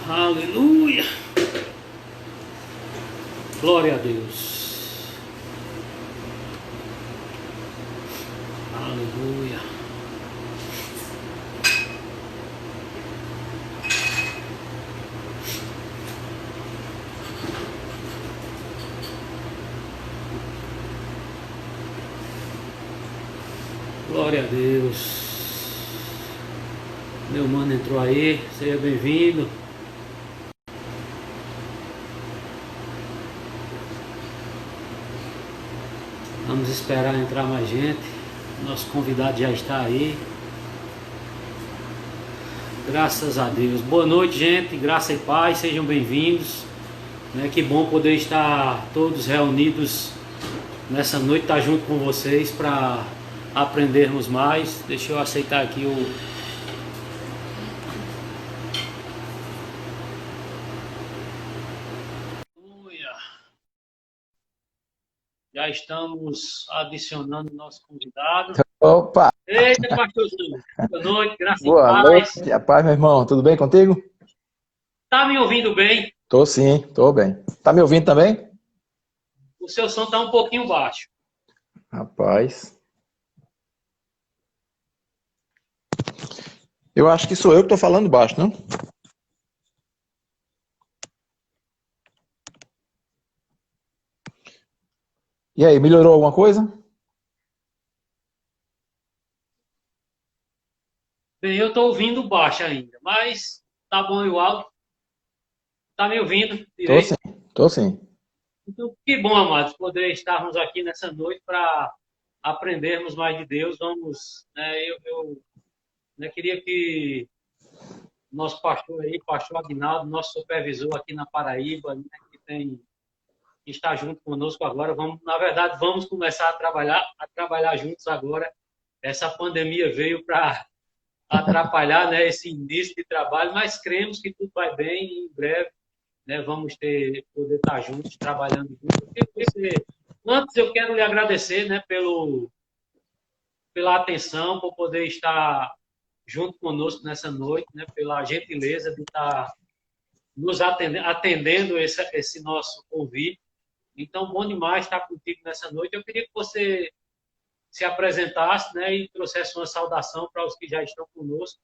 Aleluia. Glória a Deus. Aleluia. Glória a Deus. Meu mano entrou aí, seja bem-vindo. Vamos esperar entrar mais gente. Nosso convidado já está aí. Graças a Deus. Boa noite, gente. Graça e paz. Sejam bem-vindos. Que bom poder estar todos reunidos nessa noite, estar junto com vocês para aprendermos mais. Deixa eu aceitar aqui o... Já estamos adicionando o nosso convidado. Opa! Eita, pastorzão. Boa noite, graças a Boa Deus. noite, a paz, meu irmão. Tudo bem contigo? Tá me ouvindo bem? Tô sim, tô bem. Tá me ouvindo também? O seu som tá um pouquinho baixo. Rapaz. Eu acho que sou eu que tô falando baixo, não? E aí, melhorou alguma coisa? Bem, eu tô ouvindo baixo ainda, mas tá bom e o áudio. Tá me ouvindo Tô direito? sim, tô sim. Então, que bom, amados, poder estarmos aqui nessa noite para aprendermos mais de Deus. Vamos, queria que nosso pastor aí, pastor Aguinaldo, nosso supervisor aqui na Paraíba, que está junto conosco agora. Vamos começar a trabalhar juntos agora. Essa pandemia veio para atrapalhar, esse início de trabalho, mas cremos que tudo vai bem e em breve, vamos poder estar juntos, trabalhando juntos. Antes eu quero lhe agradecer, pela atenção, por poder estar junto conosco nessa noite, pela gentileza de estar nos atendendo esse nosso convite. Então, bom demais estar contigo nessa noite. Eu queria que você se apresentasse, e trouxesse uma saudação para os que já estão conosco.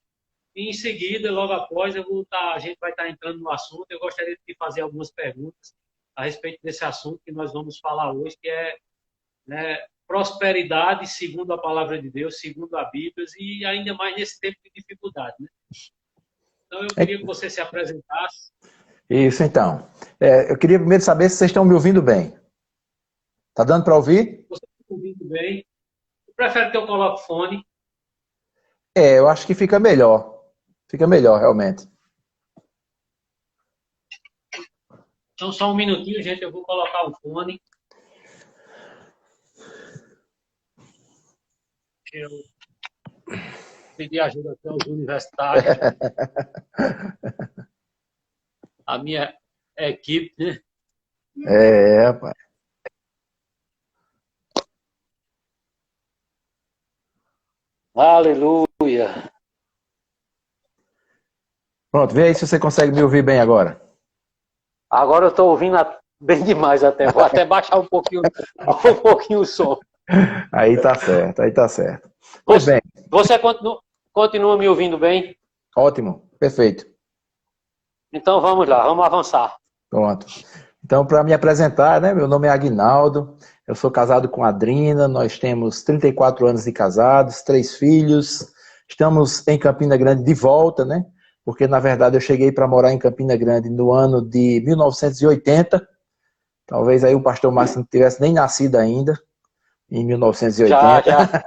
E em seguida, logo após, a gente vai estar entrando no assunto. Eu gostaria de fazer algumas perguntas a respeito desse assunto que nós vamos falar hoje, que é prosperidade segundo a palavra de Deus, segundo a Bíblia, e ainda mais nesse tempo de dificuldade. Então, eu queria que você se apresentasse. Isso, então. Eu queria primeiro saber se vocês estão me ouvindo bem. Tá dando para ouvir? Você está ouvindo bem? Eu prefiro que eu coloque fone. Eu acho que fica melhor. Fica melhor, realmente. Então, só um minutinho, gente, eu vou colocar o fone. Eu pedi ajuda até aos universitários. A minha equipe, Rapaz. Aleluia. Pronto, vê aí se você consegue me ouvir bem agora. Agora eu estou ouvindo bem demais até. Vou até baixar um pouquinho o som. Aí tá certo, aí tá certo. Pois bem. Você continua me ouvindo bem? Ótimo, perfeito. Então vamos lá, vamos avançar. Pronto. Então, para me apresentar, meu nome é Aguinaldo, eu sou casado com a Adrina, nós temos 34 anos de casados, 3 filhos, estamos em Campina Grande de volta, porque na verdade eu cheguei para morar em Campina Grande no ano de 1980, talvez aí o pastor Márcio não tivesse nem nascido ainda, em 1980.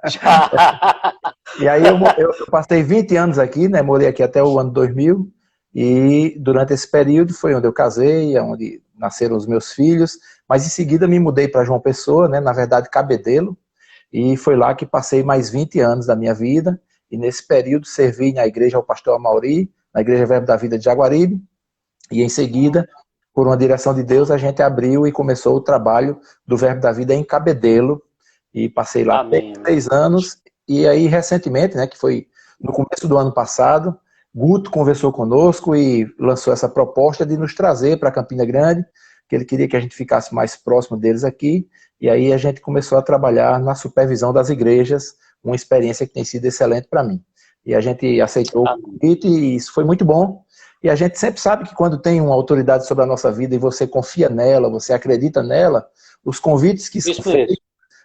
Já. E aí eu passei 20 anos aqui, morei aqui até o ano 2000, e durante esse período foi onde eu casei, onde nasceram os meus filhos, mas em seguida me mudei para João Pessoa, na verdade Cabedelo, e foi lá que passei mais 20 anos da minha vida, e nesse período servi na igreja ao pastor Amauri, na igreja Verbo da Vida de Jaguaribe, e em seguida, por uma direção de Deus, a gente abriu e começou o trabalho do Verbo da Vida em Cabedelo, e passei lá 6 anos, e aí recentemente, que foi no começo do ano passado, Guto conversou conosco e lançou essa proposta de nos trazer para Campina Grande, que ele queria que a gente ficasse mais próximo deles aqui, e aí a gente começou a trabalhar na supervisão das igrejas, uma experiência que tem sido excelente para mim. E a gente aceitou o convite e isso foi muito bom. E a gente sempre sabe que quando tem uma autoridade sobre a nossa vida e você confia nela, você acredita nela, os convites que são feitos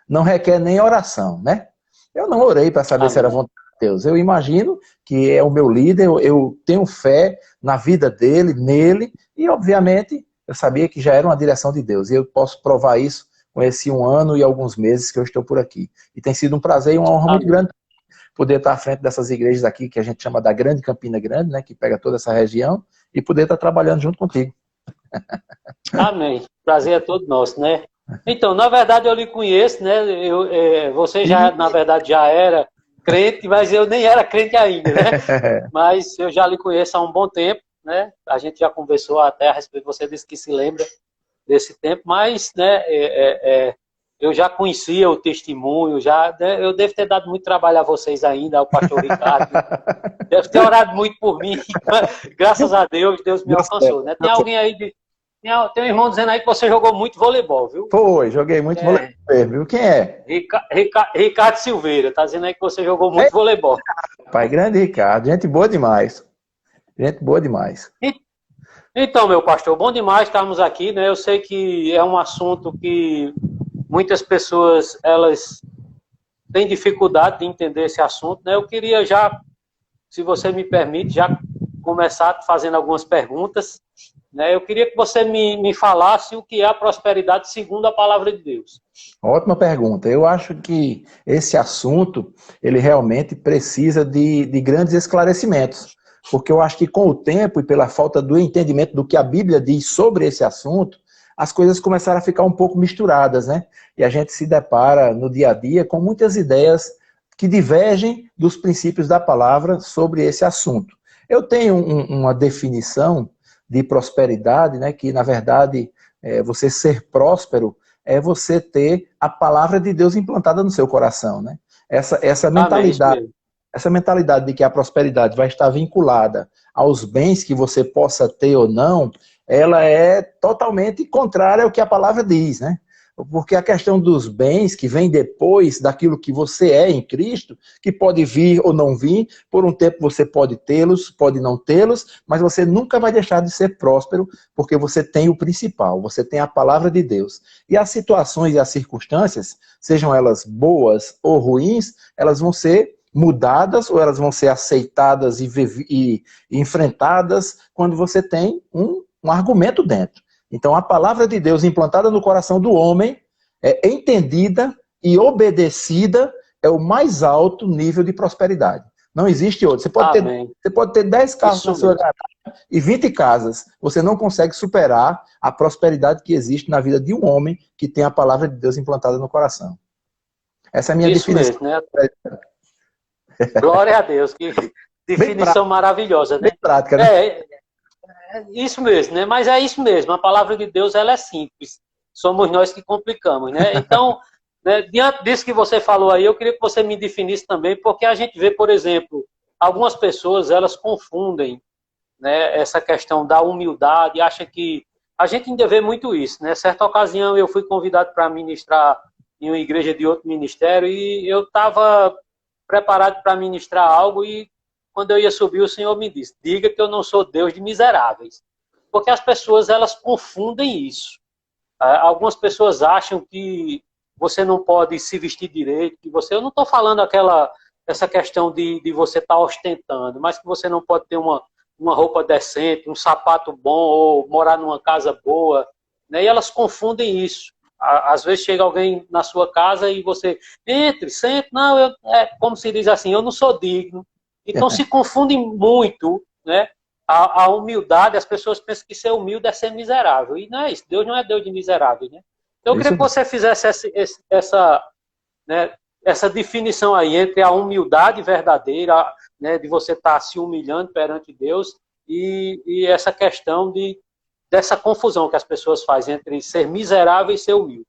não requer nem oração, né? Eu não orei para saber se era vontade de Deus. Eu imagino que é o meu líder, eu tenho fé na vida dele, nele, e obviamente eu sabia que já era uma direção de Deus. E eu posso provar isso com esse 1 ano e alguns meses que eu estou por aqui. E tem sido um prazer e uma honra muito grande poder estar à frente dessas igrejas aqui, que a gente chama da Grande Campina Grande, né, que pega toda essa região, e poder estar trabalhando junto contigo. Amém. Prazer é todo nosso, né? Então, na verdade, eu lhe conheço, né? Você já, na verdade, já era crente, mas eu nem era crente ainda, né? Mas eu já lhe conheço há um bom tempo, né? A gente já conversou até a respeito, você disse que se lembra desse tempo, mas, né, eu já conhecia o testemunho, né, eu devo ter dado muito trabalho a vocês ainda, ao pastor Ricardo, deve ter orado muito por mim, graças a Deus, Deus me alcançou, né? Tem alguém aí, tem um irmão dizendo aí que você jogou muito voleibol, viu? Foi, joguei muito voleibol, viu? Quem é? Ricardo Silveira, tá dizendo aí que você jogou muito voleibol. Pai, grande Ricardo, gente boa demais, gente boa demais. Então, meu pastor, bom demais estarmos aqui, né? Eu sei que é um assunto que muitas pessoas, elas têm dificuldade de entender esse assunto, né? Eu queria já, se você me permite, já começar fazendo algumas perguntas, né? Eu queria que você me falasse o que é a prosperidade segundo a palavra de Deus. Ótima pergunta. Eu acho que esse assunto, ele realmente precisa de grandes esclarecimentos, porque eu acho que com o tempo e pela falta do entendimento do que a Bíblia diz sobre esse assunto, as coisas começaram a ficar um pouco misturadas, né? E a gente se depara no dia a dia com muitas ideias que divergem dos princípios da palavra sobre esse assunto. Eu tenho uma definição de prosperidade, né? Que na verdade, você ser próspero é você ter a palavra de Deus implantada no seu coração, né? Essa mentalidade. Essa mentalidade de que a prosperidade vai estar vinculada aos bens que você possa ter ou não, ela é totalmente contrária ao que a palavra diz, né? Porque a questão dos bens que vem depois daquilo que você é em Cristo, que pode vir ou não vir, por um tempo você pode tê-los, pode não tê-los, mas você nunca vai deixar de ser próspero, porque você tem o principal, você tem a palavra de Deus. E as situações e as circunstâncias, sejam elas boas ou ruins, elas vão ser mudadas ou elas vão ser aceitadas e enfrentadas quando você tem um argumento dentro. Então a palavra de Deus implantada no coração do homem, entendida e obedecida, é o mais alto nível de prosperidade. Não existe outro. Você pode ter 10 carros na sua garagem e 20 casas. Você não consegue superar a prosperidade que existe na vida de um homem que tem a palavra de Deus implantada no coração. Essa é a minha definição. Mesmo, né? Glória a Deus, que definição maravilhosa, né? Bem prática, né? Isso mesmo, né? Mas é isso mesmo, a palavra de Deus ela é simples, somos nós que complicamos, né? Então, né, diante disso que você falou aí, eu queria que você me definisse também, porque a gente vê, por exemplo, algumas pessoas, elas confundem, né, essa questão da humildade, acha que a gente ainda vê muito isso, né? Certa ocasião eu fui convidado para ministrar em uma igreja de outro ministério e eu estava preparado para ministrar algo e quando eu ia subir o Senhor me disse, diga que eu não sou Deus de miseráveis. Porque as pessoas, elas confundem isso. Algumas pessoas acham que você não pode se vestir direito, que você, eu não estou falando essa questão de você estar ostentando, mas que você não pode ter uma roupa decente, um sapato bom, ou morar numa casa boa, né? E elas confundem isso. Às vezes chega alguém na sua casa e você, entre, sente, não, como se diz assim, eu não sou digno. Então se confundem muito, né? A humildade, as pessoas pensam que ser humilde é ser miserável. E não é isso, Deus não é Deus de miserável, né? Então eu queria que você fizesse essa definição aí entre a humildade verdadeira, né, de você estar se humilhando perante Deus e essa questão dessa confusão que as pessoas fazem entre ser miserável e ser humilde.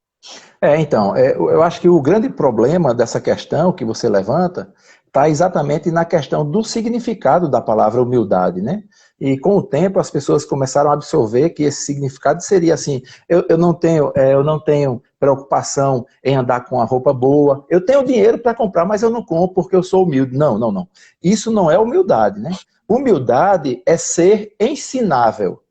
Então, eu acho que o grande problema dessa questão que você levanta está exatamente na questão do significado da palavra humildade, né? E com o tempo as pessoas começaram a absorver que esse significado seria assim, eu não tenho preocupação em andar com a roupa boa, eu tenho dinheiro para comprar, mas eu não compro porque eu sou humilde. Não, não, não. Isso não é humildade, né? Humildade é ser ensinável.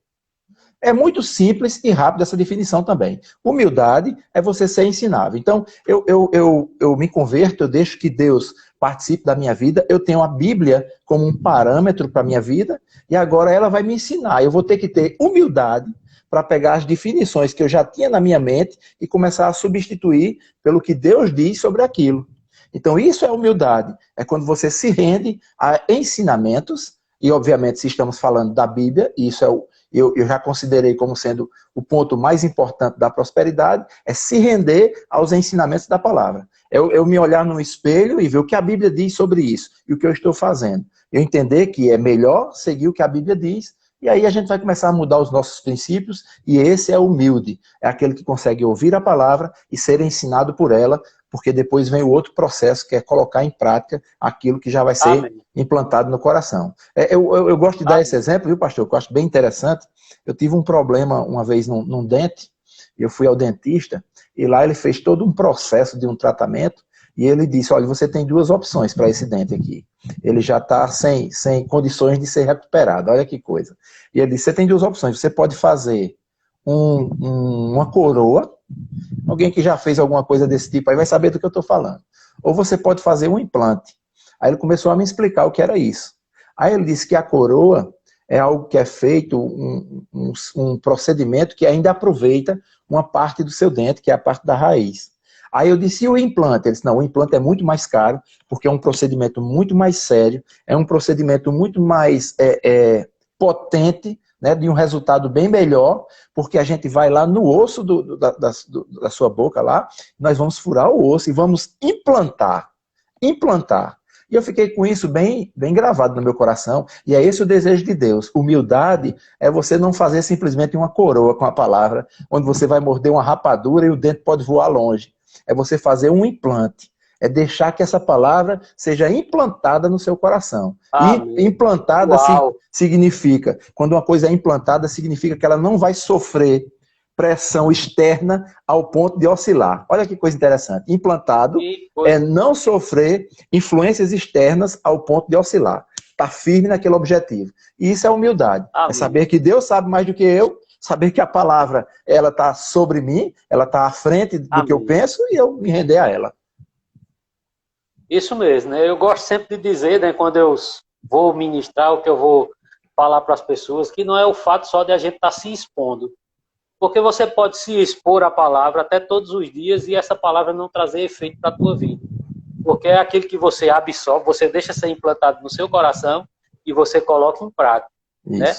É muito simples e rápido essa definição também. Humildade é você ser ensinável. Então, eu me converto, eu deixo que Deus participe da minha vida, eu tenho a Bíblia como um parâmetro para a minha vida, e agora ela vai me ensinar. Eu vou ter que ter humildade para pegar as definições que eu já tinha na minha mente e começar a substituir pelo que Deus diz sobre aquilo. Então, isso é humildade. É quando você se rende a ensinamentos, e obviamente, se estamos falando da Bíblia, isso é eu já considerei como sendo o ponto mais importante da prosperidade, é se render aos ensinamentos da palavra. Eu me olhar no espelho e ver o que a Bíblia diz sobre isso e o que eu estou fazendo. Eu entender que é melhor seguir o que a Bíblia diz, e aí a gente vai começar a mudar os nossos princípios, e esse é humilde, é aquele que consegue ouvir a palavra e ser ensinado por ela, porque depois vem o outro processo, que é colocar em prática aquilo que já vai ser Amém. implantado no coração. Eu gosto de dar esse exemplo, viu, pastor, que eu acho bem interessante. Eu tive um problema uma vez num dente, eu fui ao dentista, e lá ele fez todo um processo de um tratamento, e ele disse, olha, você tem duas opções para esse dente aqui. Ele já está sem condições de ser recuperado, olha que coisa. E ele disse, você tem duas opções, você pode fazer uma coroa, alguém que já fez alguma coisa desse tipo aí vai saber do que eu estou falando. Ou você pode fazer um implante. Aí ele começou a me explicar o que era isso. Aí ele disse que a coroa é algo que é feito, um procedimento que ainda aproveita uma parte do seu dente, que é a parte da raiz. Aí eu disse, e o implante? Ele disse, não, o implante é muito mais caro, porque é um procedimento muito mais sério, é um procedimento muito mais potente, né, de um resultado bem melhor, porque a gente vai lá no osso da sua boca lá, nós vamos furar o osso e vamos implantar. E eu fiquei com isso bem gravado no meu coração, e é esse o desejo de Deus. Humildade é você não fazer simplesmente uma coroa com a palavra, onde você vai morder uma rapadura e o dente pode voar longe. É você fazer um implante. É deixar que essa palavra seja implantada no seu coração. E implantada significa, quando uma coisa é implantada, significa que ela não vai sofrer pressão externa ao ponto de oscilar. Olha que coisa interessante. Implantado é não sofrer influências externas ao ponto de oscilar. Está firme naquele objetivo. E isso é humildade. Amém. É saber que Deus sabe mais do que eu, saber que a palavra ela está sobre mim, ela está à frente do que eu penso e eu me render a ela. Isso mesmo, né? Eu gosto sempre de dizer, né, quando eu vou ministrar, o que eu vou falar para as pessoas, que não é o fato só de a gente estar se expondo. Porque você pode se expor à palavra até todos os dias e essa palavra não trazer efeito para a tua vida. Porque é aquilo que você absorve, você deixa ser implantado no seu coração e você coloca em prática. Isso. Né?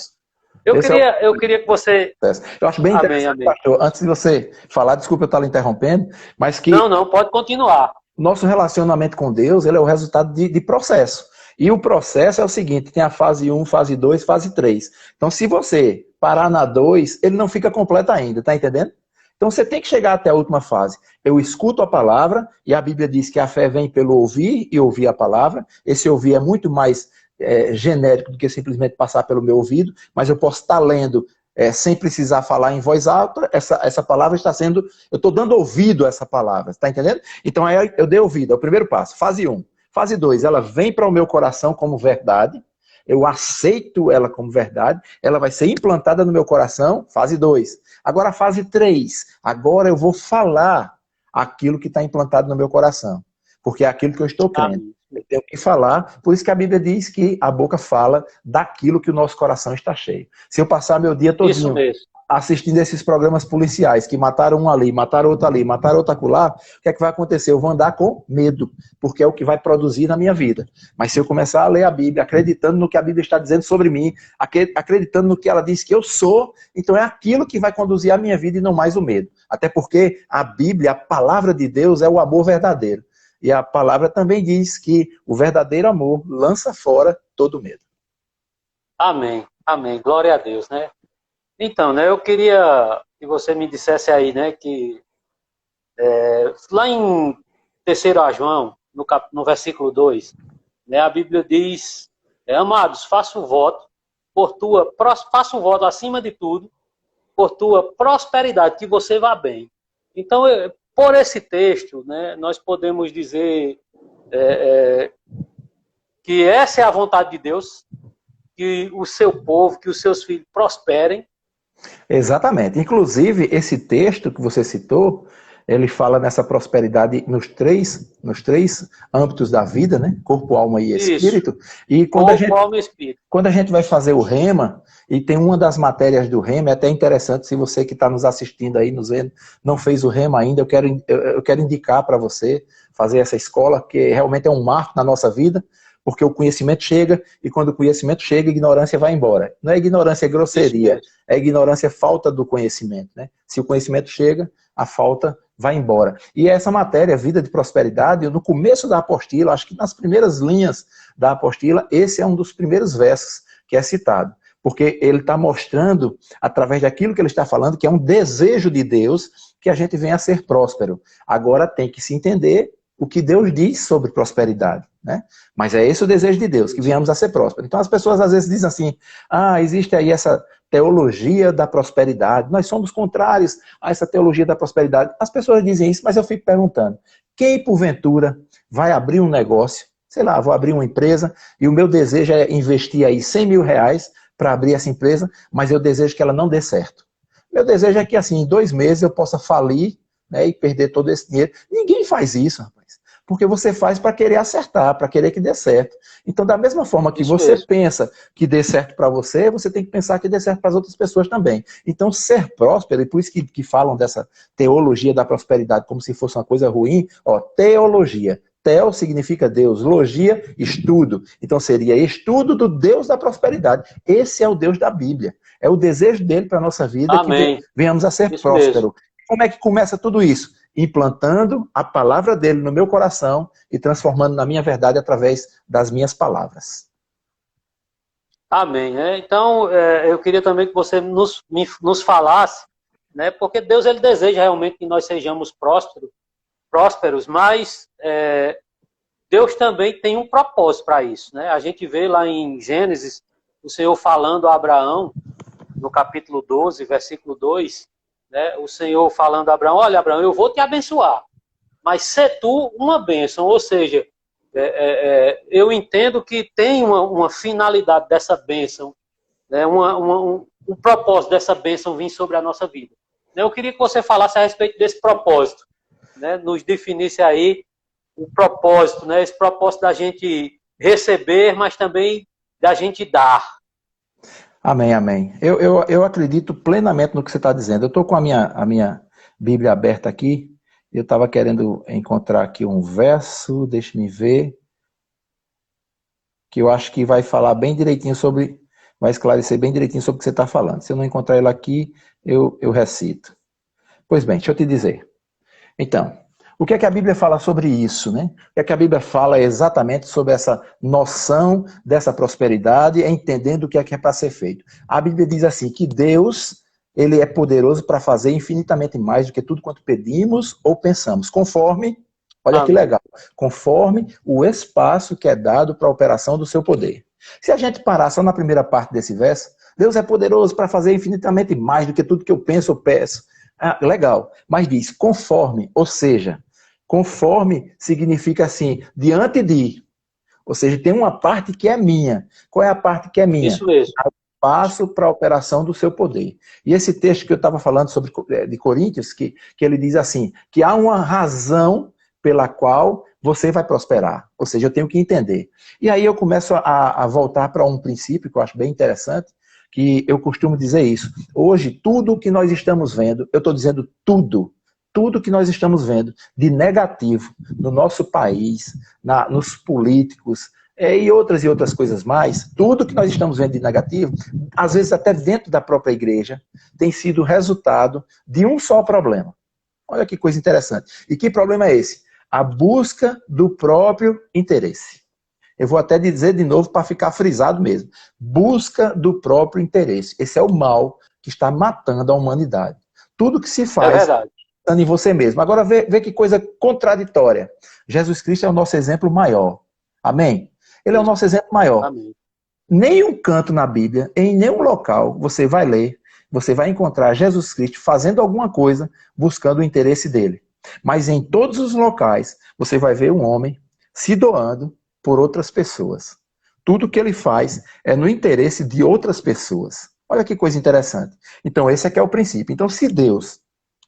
Eu queria que você... Eu acho bem interessante, pastor, antes de você falar, desculpa eu estar lhe interrompendo, mas que... Não, pode continuar. Nosso relacionamento com Deus, ele é o resultado de processo. E o processo é o seguinte, tem a fase 1, fase 2, fase 3. Então, se você parar na 2, ele não fica completo ainda, tá entendendo? Então, você tem que chegar até a última fase. Eu escuto a palavra, e a Bíblia diz que a fé vem pelo ouvir e ouvir a palavra. Esse ouvir é muito mais genérico do que simplesmente passar pelo meu ouvido, mas eu posso estar lendo sem precisar falar em voz alta, essa palavra está sendo... Eu estou dando ouvido a essa palavra, está entendendo? Então, aí eu dei ouvido, é o primeiro passo. Fase 1. Fase 2, ela vem para o meu coração como verdade, eu aceito ela como verdade, ela vai ser implantada no meu coração, fase 2. Agora, fase 3, agora eu vou falar aquilo que está implantado no meu coração, porque é aquilo que eu estou crendo. Eu tenho que falar, por isso que a Bíblia diz que a boca fala daquilo que o nosso coração está cheio. Se eu passar meu dia todinho assistindo esses programas policiais, que mataram um ali, mataram outro ali, mataram outro acolá, o que é que vai acontecer? Eu vou andar com medo, porque é o que vai produzir na minha vida. Mas se eu começar a ler a Bíblia, acreditando no que a Bíblia está dizendo sobre mim, acreditando no que ela diz que eu sou, então é aquilo que vai conduzir a minha vida e não mais o medo. Até porque a Bíblia, a palavra de Deus, é o amor verdadeiro. E a palavra também diz que o verdadeiro amor lança fora todo medo. Amém, amém. Glória a Deus, né? Então, né, eu queria que você me dissesse aí, né, que lá em 3º João, no versículo 2, né? A Bíblia diz, amados, faça um voto acima de tudo, por tua prosperidade, que você vá bem. Então, por esse texto, né, nós podemos dizer que essa é a vontade de Deus, que o seu povo, que os seus filhos prosperem. Exatamente. Inclusive, esse texto que você citou, ele fala nessa prosperidade nos três âmbitos da vida, né? Corpo, alma e espírito. E alma e espírito. Quando a gente vai fazer o rema, e tem uma das matérias do rema, é até interessante, se você que está nos assistindo aí, nos vendo, não fez o rema ainda, eu quero indicar para você fazer essa escola, que realmente é um marco na nossa vida, porque o conhecimento chega, e quando o conhecimento chega, a ignorância vai embora. Não é ignorância, é grosseria, é ignorância, é falta do conhecimento, né? Se o conhecimento chega, a falta vai embora. E essa matéria, Vida de Prosperidade, no começo da apostila, acho que nas primeiras linhas da apostila, esse é um dos primeiros versos que é citado. Porque ele está mostrando, através daquilo que ele está falando, que é um desejo de Deus que a gente venha a ser próspero. Agora tem que se entender o que Deus diz sobre prosperidade, né? Mas é esse o desejo de Deus, que venhamos a ser prósperos. Então as pessoas às vezes dizem assim, existe aí essa teologia da prosperidade, nós somos contrários a essa teologia da prosperidade. As pessoas dizem isso, mas eu fico perguntando, quem porventura vai abrir um negócio, sei lá, vou abrir uma empresa, e o meu desejo é investir aí 100 mil reais para abrir essa empresa, mas eu desejo que ela não dê certo. Meu desejo é que assim, em 2 meses eu possa falir, né, e perder todo esse dinheiro. Ninguém faz isso, rapaz. Porque você faz para querer acertar, para querer que dê certo. Então, da mesma forma que você pensa que dê certo para você, você tem que pensar que dê certo para as outras pessoas também. Então, ser próspero, e por isso que falam dessa teologia da prosperidade como se fosse uma coisa ruim, teologia. Teo significa Deus, logia, estudo. Então seria estudo do Deus da prosperidade. Esse é o Deus da Bíblia. É o desejo dele para a nossa vida. Amém. Que venhamos a ser prósperos. Como é que começa tudo isso? Implantando a palavra dele no meu coração e transformando na minha verdade através das minhas palavras. Amém. Então, eu queria também que você nos falasse, né, porque Deus ele deseja realmente que nós sejamos prósperos, mas Deus também tem um propósito para isso, né? A gente vê lá em Gênesis, o Senhor falando a Abraão, no capítulo 12, versículo 2, né? O Senhor falando a Abraão, olha Abraão, eu vou te abençoar, mas sê tu uma bênção, ou seja, eu entendo que tem uma finalidade dessa bênção, né? um propósito dessa bênção vir sobre a nossa vida. Eu queria que você falasse a respeito desse propósito, né? Nos definisse aí o propósito, né? Esse propósito da gente receber, mas também da gente dar. Amém, amém. Eu acredito plenamente no que você está dizendo. Eu estou com a minha Bíblia aberta aqui. Eu estava querendo encontrar aqui um verso, deixa-me ver, que eu acho que vai falar bem direitinho sobre, vai esclarecer bem direitinho sobre o que você está falando. Se eu não encontrar ele aqui, eu recito. Pois bem, deixa eu te dizer. Então, o que é que a Bíblia fala sobre isso, né? O que é que a Bíblia fala exatamente sobre essa noção dessa prosperidade, entendendo o que é para ser feito? A Bíblia diz assim, que Deus, ele é poderoso para fazer infinitamente mais do que tudo quanto pedimos ou pensamos, conforme, olha que legal, conforme o espaço que é dado para a operação do seu poder. Se a gente parar só na primeira parte desse verso, Deus é poderoso para fazer infinitamente mais do que tudo que eu penso ou peço. Legal, mas diz conforme, ou seja, conforme significa assim, diante de, ou seja, tem uma parte que é minha. Qual é a parte que é minha? Isso mesmo. Passo para a operação do seu poder. E esse texto que eu estava falando sobre de Coríntios, que ele diz assim, que há uma razão pela qual você vai prosperar. Ou seja, eu tenho que entender. E aí eu começo a voltar para um princípio que eu acho bem interessante, que eu costumo dizer isso. Hoje, tudo o que nós estamos vendo, eu estou dizendo tudo que nós estamos vendo de negativo no nosso país, nos políticos e outras coisas mais, tudo que nós estamos vendo de negativo, às vezes até dentro da própria igreja, tem sido resultado de um só problema. Olha que coisa interessante. E que problema é esse? A busca do próprio interesse. Eu vou até dizer de novo para ficar frisado mesmo. Busca do próprio interesse. Esse é o mal que está matando a humanidade. Tudo que se faz em você mesmo. Agora vê que coisa contraditória. Jesus Cristo é o nosso exemplo maior. Amém? Ele é o nosso exemplo maior. Amém. Nenhum canto na Bíblia, em nenhum local, você vai ler, você vai encontrar Jesus Cristo fazendo alguma coisa buscando o interesse dele. Mas em todos os locais, você vai ver um homem se doando por outras pessoas. Tudo que ele faz é no interesse de outras pessoas. Olha que coisa interessante. Então, esse aqui é o princípio. Então, se Deus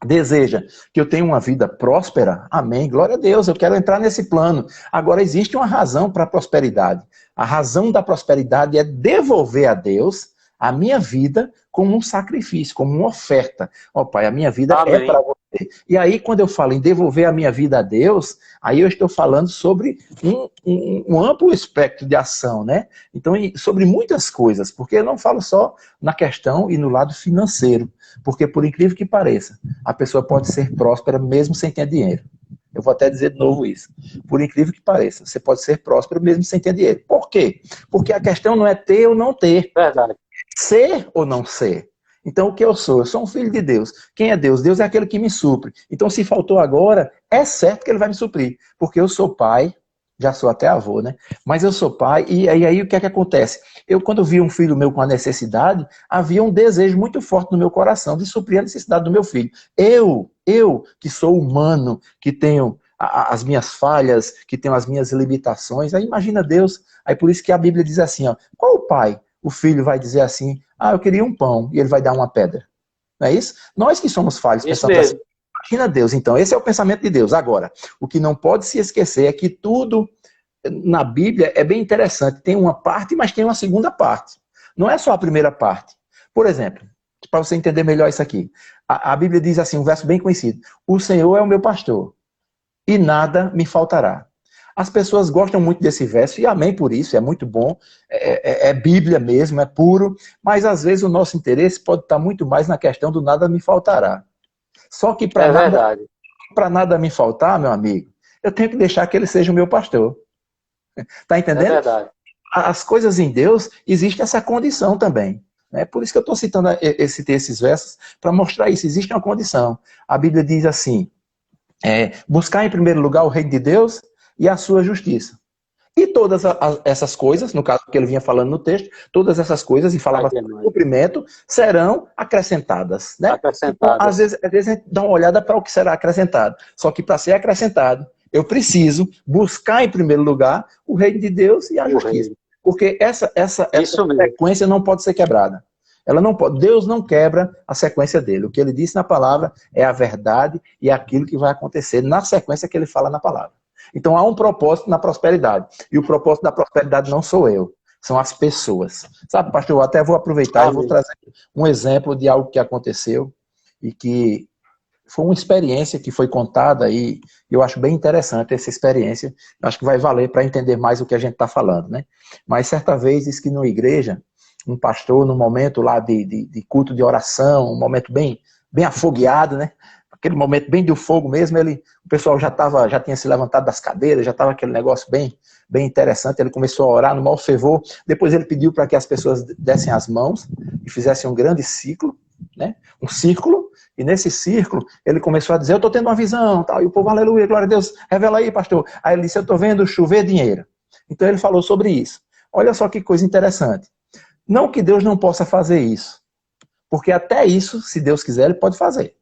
deseja que eu tenha uma vida próspera, amém, glória a Deus, eu quero entrar nesse plano. Agora, existe uma razão para a prosperidade. A razão da prosperidade é devolver a Deus a minha vida como um sacrifício, como uma oferta. Ó, Pai, a minha vida Amém. é para você. E aí, quando eu falo em devolver a minha vida a Deus, aí eu estou falando sobre um amplo espectro de ação, né? Então, sobre muitas coisas, porque eu não falo só na questão e no lado financeiro, porque por incrível que pareça, a pessoa pode ser próspera mesmo sem ter dinheiro. Eu vou até dizer de novo isso. Por incrível que pareça, você pode ser próspero mesmo sem ter dinheiro. Por quê? Porque a questão não é ter ou não ter. Verdade. Ser ou não ser. Então, o que eu sou? Eu sou um filho de Deus. Quem é Deus? Deus é aquele que me supre. Então, se faltou agora, é certo que ele vai me suprir. Porque eu sou pai, já sou até avô, né? Mas eu sou pai, e aí o que é que acontece? Eu, quando vi um filho meu com a necessidade, havia um desejo muito forte no meu coração de suprir a necessidade do meu filho. Eu que sou humano, que tenho as minhas falhas, que tenho as minhas limitações, aí imagina Deus. Aí por isso que a Bíblia diz assim, ó, qual o pai? O filho vai dizer assim, eu queria um pão, e ele vai dar uma pedra. Não é isso? Nós que somos falhos, pensamos assim, imagina Deus. Então, esse é o pensamento de Deus. Agora, o que não pode se esquecer é que tudo na Bíblia é bem interessante. Tem uma parte, mas tem uma segunda parte. Não é só a primeira parte. Por exemplo, para você entender melhor isso aqui, a Bíblia diz assim, um verso bem conhecido, o Senhor é o meu pastor, e nada me faltará. As pessoas gostam muito desse verso, e amém por isso, é muito bom, é Bíblia mesmo, é puro, mas às vezes o nosso interesse pode estar muito mais na questão do nada me faltará. Só que para nada me faltar, meu amigo, eu tenho que deixar que ele seja o meu pastor. Tá entendendo? É verdade. As coisas em Deus, existe essa condição também. É por isso que eu estou citando esses versos, para mostrar isso, existe uma condição. A Bíblia diz assim, buscar em primeiro lugar o reino de Deus e a sua justiça. E todas essas coisas, no caso que ele vinha falando no texto, todas essas coisas, e falava sobre cumprimento, serão acrescentadas. Né? Então, às vezes a gente dá uma olhada para o que será acrescentado. Só que para ser acrescentado, eu preciso buscar em primeiro lugar o reino de Deus e a justiça. Porque essa sequência não pode ser quebrada. Ela não pode, Deus não quebra a sequência dele. O que ele disse na palavra é a verdade e é aquilo que vai acontecer na sequência que ele fala na palavra. Então há um propósito na prosperidade. E o propósito da prosperidade não sou eu, são as pessoas. Sabe, pastor, eu até vou aproveitar e vou trazer um exemplo de algo que aconteceu e que foi uma experiência que foi contada e eu acho bem interessante essa experiência. Acho que vai valer para entender mais o que a gente está falando, né? Mas certa vez diz que numa igreja, um pastor, num momento lá de culto de oração, um momento bem afogueado, né? Aquele momento bem do fogo mesmo, o pessoal já tinha se levantado das cadeiras, já estava aquele negócio bem interessante, ele começou a orar no maior fervor, depois ele pediu para que as pessoas dessem as mãos e fizessem um grande ciclo, né? Um círculo, e nesse círculo ele começou a dizer, eu estou tendo uma visão, tal, e o povo, aleluia, glória a Deus, revela aí, pastor. Aí ele disse, eu estou vendo chover dinheiro. Então ele falou sobre isso. Olha só que coisa interessante. Não que Deus não possa fazer isso, porque até isso, se Deus quiser, ele pode fazer.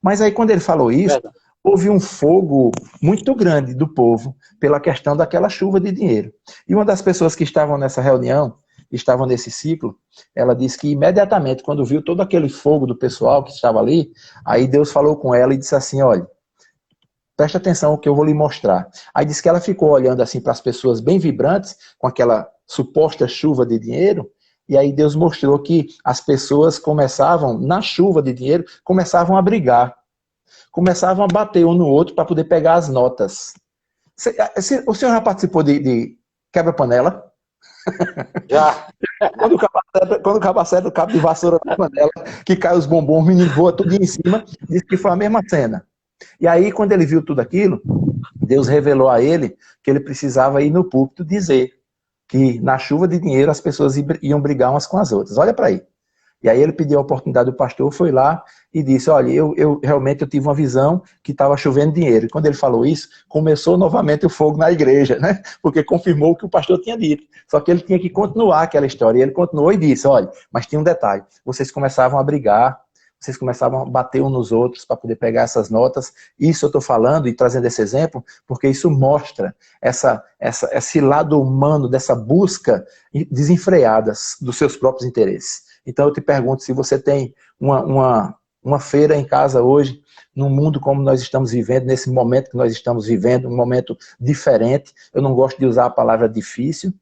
Mas aí quando ele falou isso, houve um fogo muito grande do povo pela questão daquela chuva de dinheiro. E uma das pessoas que estavam nessa reunião, estavam nesse ciclo, ela disse que imediatamente, quando viu todo aquele fogo do pessoal que estava ali, aí Deus falou com ela e disse assim, olha, presta atenção no que eu vou lhe mostrar. Aí disse que ela ficou olhando assim para as pessoas bem vibrantes, com aquela suposta chuva de dinheiro, e aí Deus mostrou que as pessoas começavam, na chuva de dinheiro, começavam a brigar. Começavam a bater um no outro para poder pegar as notas. O senhor já participou de quebra-panela? Já. Quando o cabo acerta o cabo de vassoura na panela, que cai os bombons, o menino voa tudo em cima, disse que foi a mesma cena. E aí, quando ele viu tudo aquilo, Deus revelou a ele que ele precisava ir no púlpito dizer que na chuva de dinheiro as pessoas iam brigar umas com as outras. Olha para aí. E aí ele pediu a oportunidade do pastor, foi lá e disse, olha, eu realmente tive uma visão que estava chovendo dinheiro. E quando ele falou isso, começou novamente o fogo na igreja, né? Porque confirmou o que o pastor tinha dito. Só que ele tinha que continuar aquela história. E ele continuou e disse, olha, mas tinha um detalhe, vocês começavam a brigar, vocês começavam a bater uns nos outros para poder pegar essas notas. Isso eu estou falando e trazendo esse exemplo, porque isso mostra esse lado humano dessa busca desenfreada dos seus próprios interesses. Então eu te pergunto se você tem uma feira em casa hoje, num mundo como nós estamos vivendo, nesse momento que nós estamos vivendo, um momento diferente. Eu não gosto de usar a palavra difícil,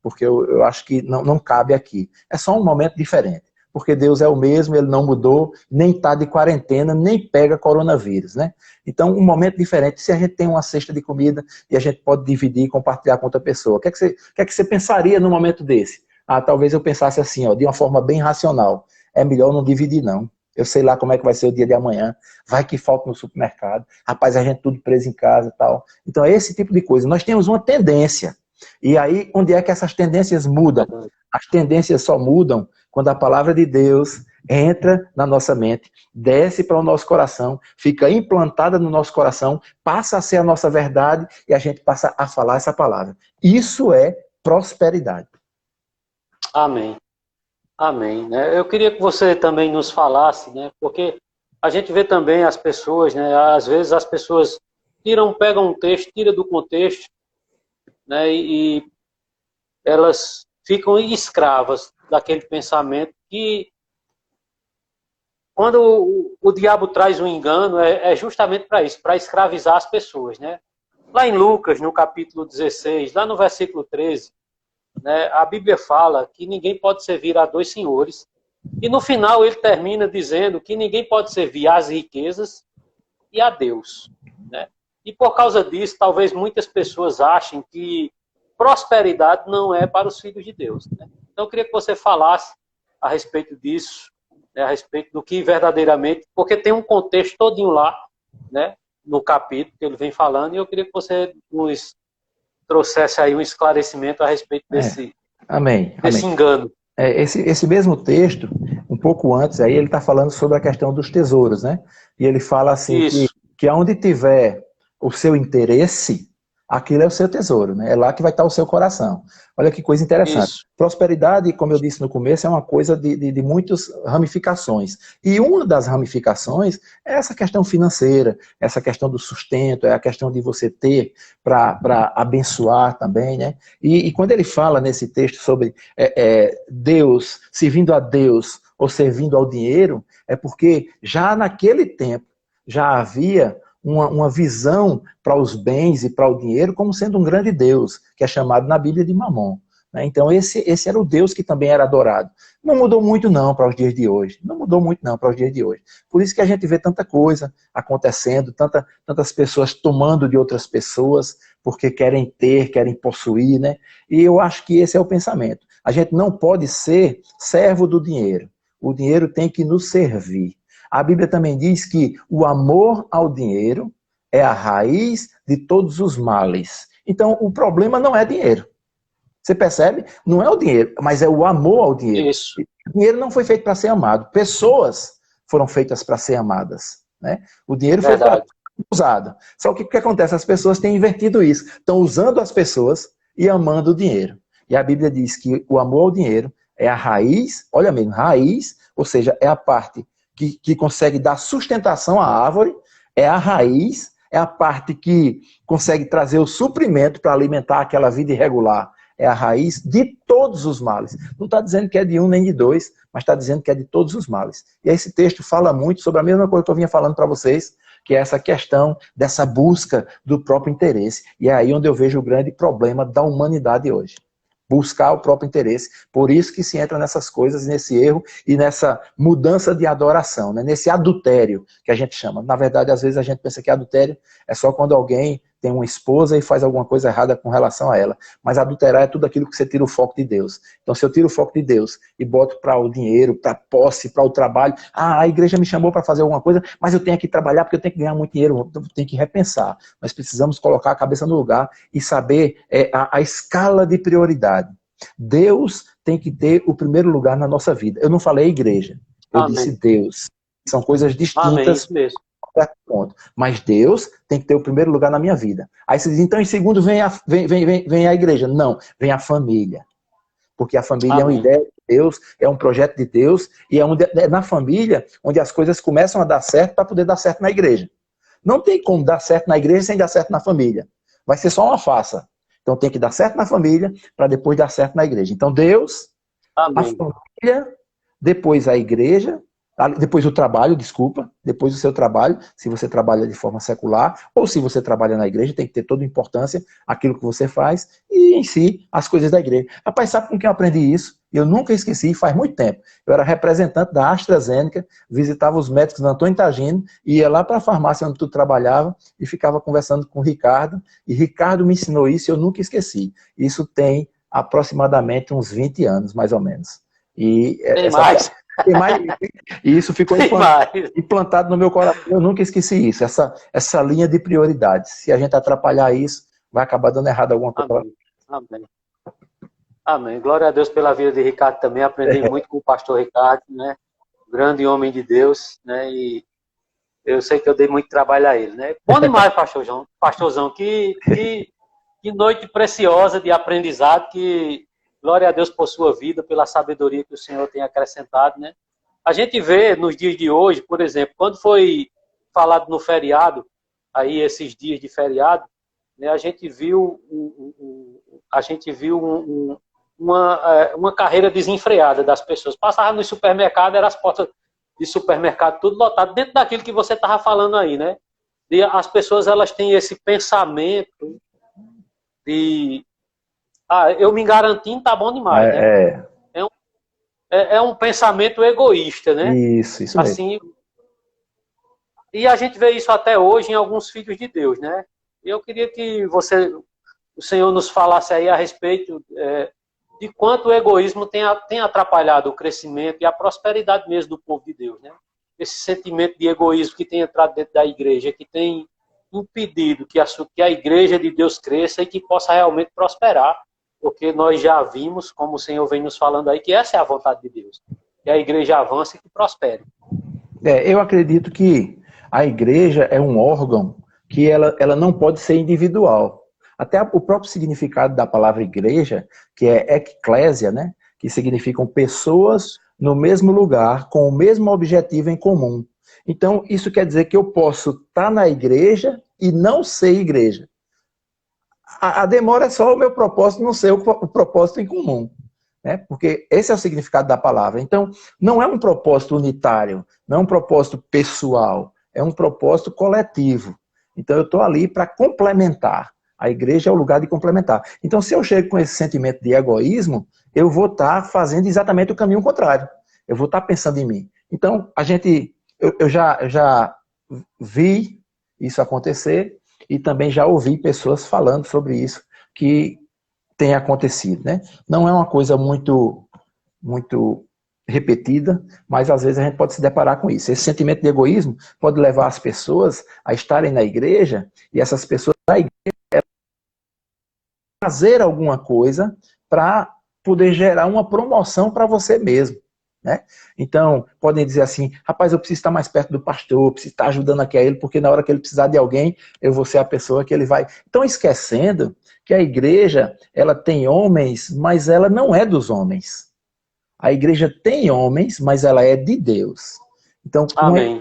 porque eu acho que não cabe aqui. É só um momento diferente. Porque Deus é o mesmo, Ele não mudou, nem está de quarentena, nem pega coronavírus, né? Então, um momento diferente. Se a gente tem uma cesta de comida e a gente pode dividir e compartilhar com outra pessoa, o que é que você pensaria num momento desse? Ah, talvez eu pensasse assim, ó, de uma forma bem racional. É melhor não dividir, não. Eu sei lá como é que vai ser o dia de amanhã. Vai que falta no supermercado. Rapaz, a gente tudo preso em casa e tal. Então, é esse tipo de coisa. Nós temos uma tendência. E aí, onde é que essas tendências mudam? As tendências só mudam quando a palavra de Deus entra na nossa mente, desce para o nosso coração, fica implantada no nosso coração, passa a ser a nossa verdade e a gente passa a falar essa palavra. Isso é prosperidade. Amém. Amém. Né? Eu queria que você também nos falasse, né? Porque a gente vê também as pessoas, né? Às vezes as pessoas pegam um texto, tiram do contexto, né? E elas ficam escravas daquele pensamento que, quando o diabo traz um engano, é justamente para isso, para escravizar as pessoas, né? Lá em Lucas, no capítulo 16, lá no versículo 13, né, a Bíblia fala que ninguém pode servir a dois senhores, e no final ele termina dizendo que ninguém pode servir às riquezas e a Deus, né? E por causa disso, talvez muitas pessoas achem que prosperidade não é para os filhos de Deus, né? Então eu queria que você falasse a respeito disso, né, a respeito do que verdadeiramente, porque tem um contexto todinho lá, né, no capítulo que ele vem falando, e eu queria que você nos trouxesse aí um esclarecimento a respeito desse engano. Esse mesmo texto, um pouco antes, aí ele está falando sobre a questão dos tesouros, né? E ele fala assim, que onde tiver o seu interesse, aquilo é o seu tesouro, né? É lá que vai estar o seu coração. Olha que coisa interessante. Isso. Prosperidade, como eu disse no começo, é uma coisa de muitas ramificações. E uma das ramificações é essa questão financeira, essa questão do sustento, é a questão de você ter para abençoar também, né? E quando ele fala nesse texto sobre Deus, servindo a Deus ou servindo ao dinheiro, é porque já naquele tempo já havia uma visão para os bens e para o dinheiro como sendo um grande Deus, que é chamado na Bíblia de Mamon. Então esse era o Deus que também era adorado. Não mudou muito não para os dias de hoje. Não mudou muito não para os dias de hoje. Por isso que a gente vê tanta coisa acontecendo, tantas pessoas tomando de outras pessoas, porque querem ter, querem possuir, né? E eu acho que esse é o pensamento. A gente não pode ser servo do dinheiro. O dinheiro tem que nos servir. A Bíblia também diz que o amor ao dinheiro é a raiz de todos os males. Então, o problema não é dinheiro. Você percebe? Não é o dinheiro, mas é o amor ao dinheiro. Isso. O dinheiro não foi feito para ser amado. Pessoas foram feitas para ser amadas, né? O dinheiro foi para ser usado. Só que o que acontece? As pessoas têm invertido isso. Estão usando as pessoas e amando o dinheiro. E a Bíblia diz que o amor ao dinheiro é a raiz, olha mesmo, raiz, ou seja, é a parte que consegue dar sustentação à árvore, é a raiz, é a parte que consegue trazer o suprimento para alimentar aquela vida irregular. É a raiz de todos os males. Não está dizendo que é de um nem de dois, mas está dizendo que é de todos os males. E esse texto fala muito sobre a mesma coisa que eu vinha falando para vocês, que é essa questão dessa busca do próprio interesse. E é aí onde eu vejo o grande problema da humanidade hoje. Buscar o próprio interesse. Por isso que se entra nessas coisas, nesse erro e nessa mudança de adoração, né? Nesse adultério que a gente chama. Na verdade, às vezes a gente pensa que adultério é só quando alguém tem uma esposa e faz alguma coisa errada com relação a ela. Mas adulterar é tudo aquilo que você tira o foco de Deus. Então, se eu tiro o foco de Deus e boto para o dinheiro, para a posse, para o trabalho, a igreja me chamou para fazer alguma coisa, mas eu tenho que trabalhar porque eu tenho que ganhar muito dinheiro, eu tenho que repensar. Nós precisamos colocar a cabeça no lugar e saber a escala de prioridade. Deus tem que ter o primeiro lugar na nossa vida. Eu não falei igreja, eu disse Deus. São coisas distintas. Isso mesmo. Ponto. Mas Deus tem que ter o primeiro lugar na minha vida. Aí você diz, então em segundo vem a igreja. Não, vem a família. Porque a família é uma ideia de Deus, é um projeto de Deus, e é na família onde as coisas começam a dar certo para poder dar certo na igreja. Não tem como dar certo na igreja sem dar certo na família. Vai ser só uma farsa. Então tem que dar certo na família para depois dar certo na igreja. Então Deus, a família, depois a igreja, depois o trabalho, depois o seu trabalho, se você trabalha de forma secular, ou se você trabalha na igreja, tem que ter toda a importância aquilo que você faz, e em si, as coisas da igreja. Rapaz, sabe com quem eu aprendi isso? Eu nunca esqueci, faz muito tempo. Eu era representante da AstraZeneca, visitava os médicos do Antônio Tagino, ia lá para a farmácia onde tu trabalhava, e ficava conversando com o Ricardo, e Ricardo me ensinou isso e eu nunca esqueci. Isso tem aproximadamente uns 20 anos, mais ou menos. E e isso ficou implantado no meu coração. Eu nunca esqueci isso. Essa linha de prioridades. Se a gente atrapalhar isso, vai acabar dando errado alguma coisa. Amém. Amém. Glória a Deus pela vida de Ricardo também. Aprendi muito com o pastor Ricardo, né? Grande homem de Deus, né? E eu sei que eu dei muito trabalho a ele, né? Bom demais, pastorzão. Que noite preciosa de aprendizado, que glória a Deus por sua vida, pela sabedoria que o Senhor tem acrescentado, né? A gente vê nos dias de hoje, por exemplo, quando foi falado no feriado, aí esses dias de feriado, né, a gente viu uma carreira desenfreada das pessoas. Passava no supermercado, eram as portas de supermercado tudo lotado, dentro daquilo que você estava falando aí, né? E as pessoas, elas têm esse pensamento de eu me garantindo, tá bom demais, né? É um pensamento egoísta, né? Isso mesmo. Assim, e a gente vê isso até hoje em alguns filhos de Deus, né? E eu queria que o Senhor nos falasse aí a respeito de quanto o egoísmo tem atrapalhado o crescimento e a prosperidade mesmo do povo de Deus, né? Esse sentimento de egoísmo que tem entrado dentro da igreja, que tem impedido que a igreja de Deus cresça e que possa realmente prosperar. Porque nós já vimos, como o Senhor vem nos falando aí, que essa é a vontade de Deus. Que a igreja avance e que prospere. Eu acredito que a igreja é um órgão que ela não pode ser individual. Até o próprio significado da palavra igreja, que é eclésia, né? Que significam pessoas no mesmo lugar, com o mesmo objetivo em comum. Então, isso quer dizer que eu posso estar na igreja e não ser igreja. A demora é só o meu propósito não ser o propósito em comum, né? Porque esse é o significado da palavra. Então, não é um propósito unitário, não é um propósito pessoal, é um propósito coletivo. Então, eu estou ali para complementar. A igreja é o lugar de complementar. Então, se eu chego com esse sentimento de egoísmo, eu vou estar fazendo exatamente o caminho contrário. Eu vou estar pensando em mim. Então, eu já vi isso acontecer, e também já ouvi pessoas falando sobre isso que tem acontecido, né? Não é uma coisa muito repetida, mas às vezes a gente pode se deparar com isso. Esse sentimento de egoísmo pode levar as pessoas a estarem na igreja, e essas pessoas da igreja fazer alguma coisa para poder gerar uma promoção para você mesmo. Né? Então, podem dizer assim, rapaz, eu preciso estar mais perto do pastor, eu preciso estar ajudando aqui a ele, porque na hora que ele precisar de alguém, eu vou ser a pessoa que ele vai... Então, esquecendo que a igreja, ela tem homens, mas ela não é dos homens. A igreja tem homens, mas ela é de Deus. Então,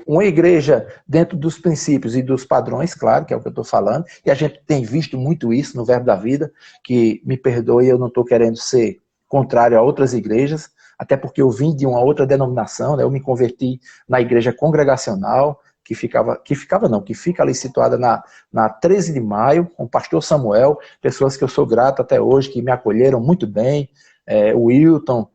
uma igreja dentro dos princípios e dos padrões, claro, que é o que eu estou falando, e a gente tem visto muito isso no Verbo da Vida, que, me perdoe, eu não estou querendo ser contrário a outras igrejas, até porque eu vim de uma outra denominação, né? Eu me converti na igreja congregacional, que fica ali situada na 13 de maio, com o pastor Samuel, pessoas que eu sou grato até hoje, que me acolheram muito bem, o Wilton,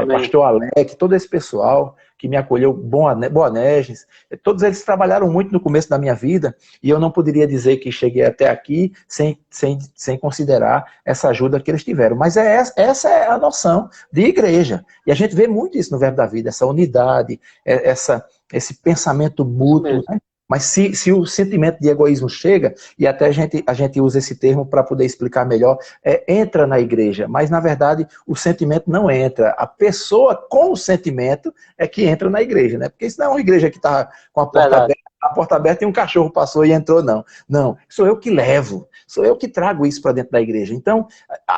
pastor Alec, todo esse pessoal que me acolheu, Boanerges, todos eles trabalharam muito no começo da minha vida, e eu não poderia dizer que cheguei até aqui sem considerar essa ajuda que eles tiveram. Mas essa é a noção de igreja. E a gente vê muito isso no Verbo da Vida, essa unidade, esse pensamento mútuo, né? Mas se o sentimento de egoísmo chega, e até a gente usa esse termo para poder explicar melhor, entra na igreja, mas na verdade o sentimento não entra. A pessoa com o sentimento é que entra na igreja, né? Porque isso não é uma igreja que está com a porta aberta e um cachorro passou e entrou, não. Não, sou eu que levo, sou eu que trago isso para dentro da igreja. Então,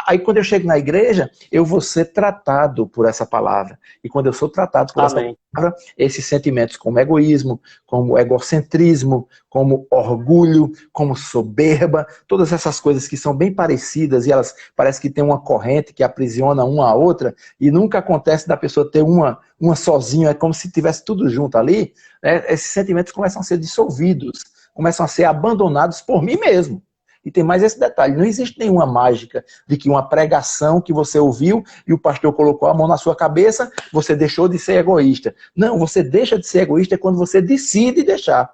aí quando eu chego na igreja, eu vou ser tratado por essa palavra. E quando eu sou tratado por essa palavra, esses sentimentos como egoísmo, como egocentrismo, como orgulho, como soberba, todas essas coisas que são bem parecidas e elas parecem que tem uma corrente que aprisiona uma a outra e nunca acontece da pessoa ter uma sozinha, é como se tivesse tudo junto ali, né? Esses sentimentos começam a ser dissolvidos, começam a ser abandonados por mim mesmo. E tem mais esse detalhe, não existe nenhuma mágica de que uma pregação que você ouviu e o pastor colocou a mão na sua cabeça, você deixou de ser egoísta. Não, você deixa de ser egoísta quando você decide deixar.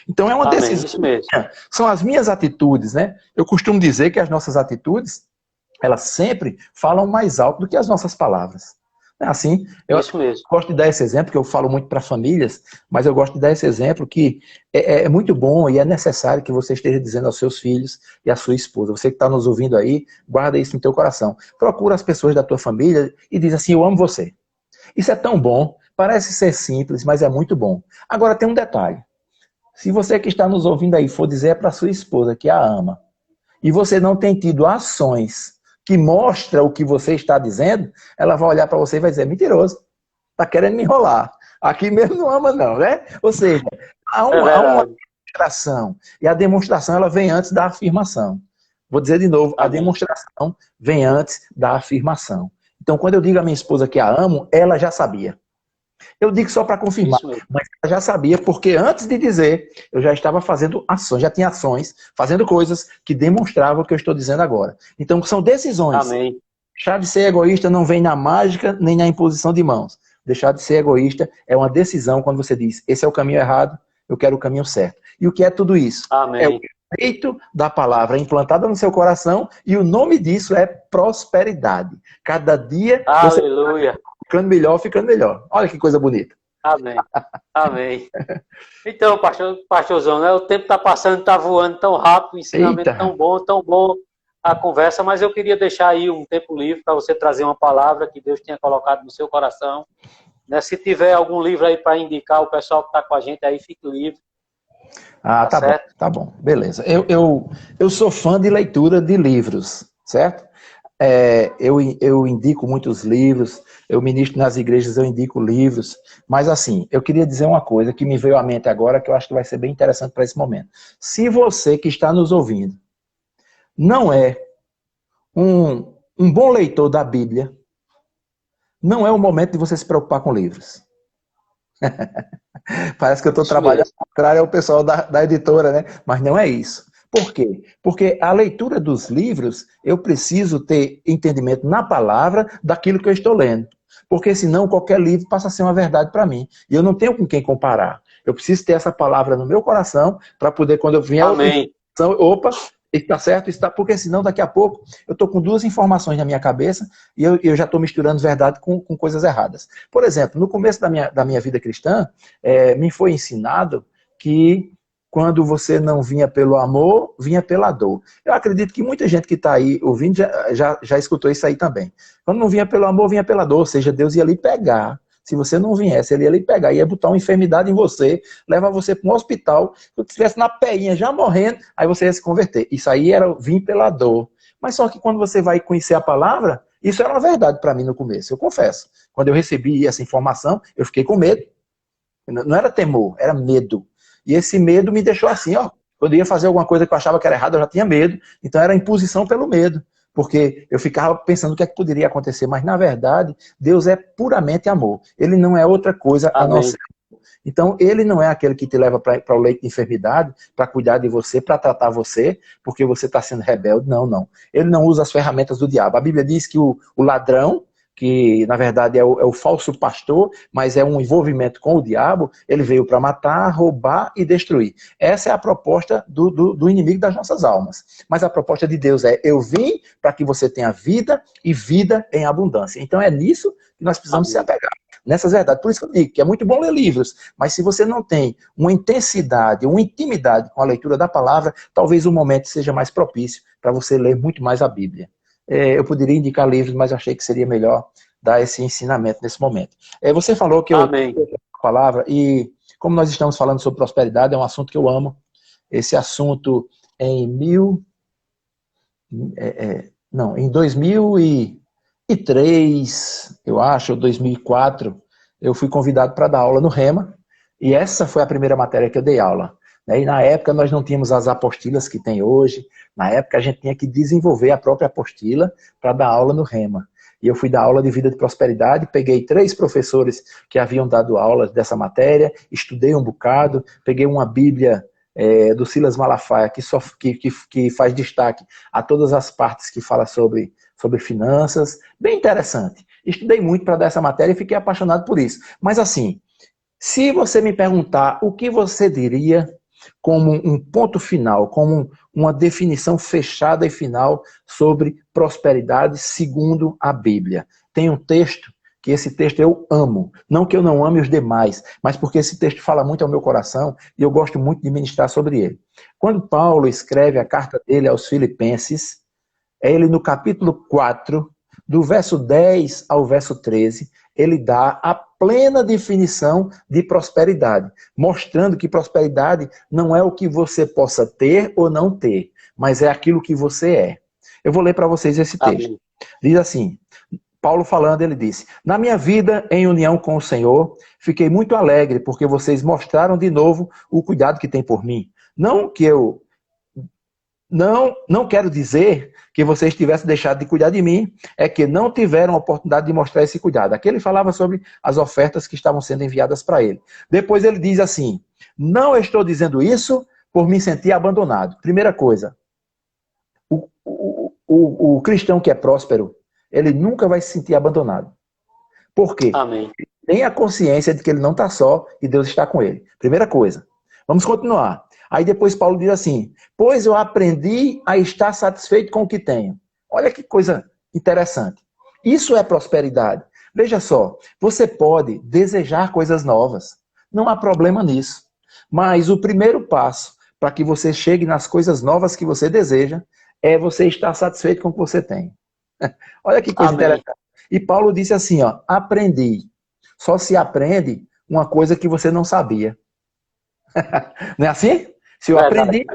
Então é uma decisão. Isso mesmo. São as minhas atitudes, né? Eu costumo dizer que as nossas atitudes, elas sempre falam mais alto do que as nossas palavras. Assim, eu gosto de dar esse exemplo, que eu falo muito para famílias, mas eu gosto de dar esse exemplo que é muito bom e é necessário que você esteja dizendo aos seus filhos e à sua esposa. Você que está nos ouvindo aí, guarda isso no teu coração. Procura as pessoas da tua família e diz assim, eu amo você. Isso é tão bom, parece ser simples, mas é muito bom. Agora tem um detalhe. Se você que está nos ouvindo aí for dizer para sua esposa que a ama, e você não tem tido ações que mostra o que você está dizendo, ela vai olhar para você e vai dizer, mentiroso, está querendo me enrolar. Aqui mesmo não ama não, né? Ou seja, há uma demonstração. E a demonstração ela vem antes da afirmação. Vou dizer de novo, a demonstração vem antes da afirmação. Então, quando eu digo à minha esposa que a amo, ela já sabia. Eu digo só para confirmar, mas eu já sabia, porque antes de dizer, eu já estava fazendo ações, já tinha ações, fazendo coisas que demonstravam o que eu estou dizendo agora. Então, são decisões. Amém. Deixar de ser egoísta não vem na mágica, nem na imposição de mãos. Deixar de ser egoísta é uma decisão quando você diz, esse é o caminho errado, eu quero o caminho certo. E o que é tudo isso? Amém. É o efeito da palavra implantada no seu coração e o nome disso é prosperidade. Cada dia você ficando melhor. Olha que coisa bonita. Amém. Amém. Então, pastorzão, né? O tempo está passando, está voando tão rápido, o ensinamento tão bom a conversa, mas eu queria deixar aí um tempo livre para você trazer uma palavra que Deus tenha colocado no seu coração. Né? Se tiver algum livro aí para indicar, o pessoal que está com a gente aí, fique livre. Ah, tá bom, beleza. Eu sou fã de leitura de livros, certo? Eu indico muitos livros, eu ministro nas igrejas, eu indico livros, mas assim, eu queria dizer uma coisa que me veio à mente agora, que eu acho que vai ser bem interessante para esse momento. Se você que está nos ouvindo não é um bom leitor da Bíblia, não é o momento de você se preocupar com livros. Parece que eu estou trabalhando ao contrário ao pessoal da editora, né? Mas não é isso. Por quê? Porque a leitura dos livros, eu preciso ter entendimento na palavra daquilo que eu estou lendo. Porque senão qualquer livro passa a ser uma verdade para mim. E eu não tenho com quem comparar. Eu preciso ter essa palavra no meu coração para poder, quando eu vier... Amém. Opa, está certo? Porque senão daqui a pouco eu estou com duas informações na minha cabeça e eu já estou misturando verdade com coisas erradas. Por exemplo, no começo da minha vida cristã, me foi ensinado que quando você não vinha pelo amor, vinha pela dor. Eu acredito que muita gente que está aí ouvindo já escutou isso aí também. Quando não vinha pelo amor, vinha pela dor, ou seja, Deus ia ali pegar. Se você não viesse, ele ia ali pegar, ia botar uma enfermidade em você, levar você para um hospital, se você estivesse na peinha já morrendo, aí você ia se converter. Isso aí era vir pela dor. Mas só que quando você vai conhecer a palavra, isso era uma verdade para mim no começo, eu confesso. Quando eu recebi essa informação, eu fiquei com medo. Não era temor, era medo. E esse medo me deixou assim, ó. Quando eu ia fazer alguma coisa que eu achava que era errado, eu já tinha medo. Então era imposição pelo medo. Porque eu ficava pensando o que é que poderia acontecer. Mas, na verdade, Deus é puramente amor. Ele não é outra coisa a não ser amor. Então, ele não é aquele que te leva para o leito de enfermidade, para cuidar de você, para tratar você, porque você está sendo rebelde. Não, não. Ele não usa as ferramentas do diabo. A Bíblia diz que o ladrão, que na verdade é o falso pastor, mas é um envolvimento com o diabo, ele veio para matar, roubar e destruir. Essa é a proposta do inimigo das nossas almas. Mas a proposta de Deus é, eu vim para que você tenha vida e vida em abundância. Então é nisso que nós precisamos se apegar. nessas verdades. Por isso que eu digo que é muito bom ler livros, mas se você não tem uma intensidade, uma intimidade com a leitura da palavra, talvez o momento seja mais propício para você ler muito mais a Bíblia. Eu poderia indicar livros, mas achei que seria melhor dar esse ensinamento nesse momento. Você falou que eu a palavra, e como nós estamos falando sobre prosperidade, é um assunto que eu amo. Esse assunto em 2003, eu acho, ou 2004, eu fui convidado para dar aula no Rema, e essa foi a primeira matéria que eu dei aula. E na época nós não tínhamos as apostilas que tem hoje, na época a gente tinha que desenvolver a própria apostila para dar aula no Rema. E eu fui dar aula de vida de prosperidade, peguei 3 professores que haviam dado aula dessa matéria, estudei um bocado, peguei uma Bíblia do Silas Malafaia, que faz destaque a todas as partes que fala sobre finanças, bem interessante. Estudei muito para dar essa matéria e fiquei apaixonado por isso. Mas assim, se você me perguntar o que você diria como um ponto final, como uma definição fechada e final sobre prosperidade segundo a Bíblia. Tem um texto, que esse texto eu amo. Não que eu não ame os demais, mas porque esse texto fala muito ao meu coração e eu gosto muito de ministrar sobre ele. Quando Paulo escreve a carta dele aos Filipenses, ele no capítulo 4, do verso 10 ao verso 13, ele dá a plena definição de prosperidade, mostrando que prosperidade não é o que você possa ter ou não ter, mas é aquilo que você é. Eu vou ler para vocês esse texto. Amém. Diz assim, Paulo falando, ele disse: na minha vida em união com o Senhor, fiquei muito alegre porque vocês mostraram de novo o cuidado que tem por mim. Não que eu não quero dizer que vocês tivessem deixado de cuidar de mim, é que não tiveram a oportunidade de mostrar esse cuidado. Aqui ele falava sobre as ofertas que estavam sendo enviadas para ele. Depois ele diz assim, não estou dizendo isso por me sentir abandonado. Primeira coisa, o cristão que é próspero, ele nunca vai se sentir abandonado. Por quê? Amém. Ele tem a consciência de que ele não está só e Deus está com ele. Primeira coisa. Vamos continuar. Aí depois Paulo diz assim, pois eu aprendi a estar satisfeito com o que tenho. Olha que coisa interessante. Isso é prosperidade. Veja só, você pode desejar coisas novas. Não há problema nisso. Mas o primeiro passo para que você chegue nas coisas novas que você deseja é você estar satisfeito com o que você tem. Olha que coisa interessante. E Paulo disse assim, ó, aprendi. Só se aprende uma coisa que você não sabia. Não é assim? Se eu aprendi...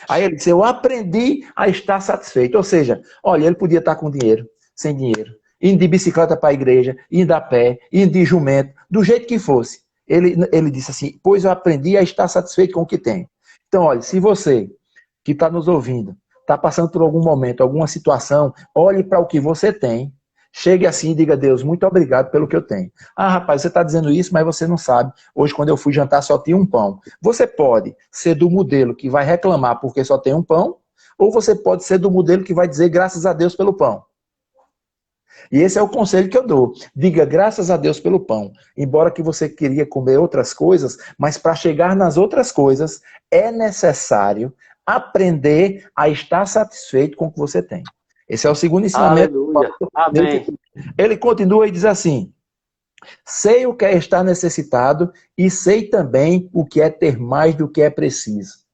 Aí ele disse, eu aprendi a estar satisfeito. Ou seja, olha, ele podia estar com dinheiro, sem dinheiro, indo de bicicleta para a igreja, indo a pé, indo de jumento, do jeito que fosse. Ele disse assim, pois eu aprendi a estar satisfeito com o que tenho. Então, olha, se você que está nos ouvindo, está passando por algum momento, alguma situação, olhe para o que você tem, chegue assim e diga, Deus, muito obrigado pelo que eu tenho. Ah, rapaz, você está dizendo isso, mas você não sabe. Hoje, quando eu fui jantar, só tinha um pão. Você pode ser do modelo que vai reclamar porque só tem um pão, ou você pode ser do modelo que vai dizer graças a Deus pelo pão. E esse é o conselho que eu dou. Diga graças a Deus pelo pão. Embora que você queria comer outras coisas, mas para chegar nas outras coisas, é necessário aprender a estar satisfeito com o que você tem. Esse é o segundo ensinamento. Aleluia. Amém. Ele continua e diz assim, sei o que é estar necessitado e sei também o que é ter mais do que é preciso.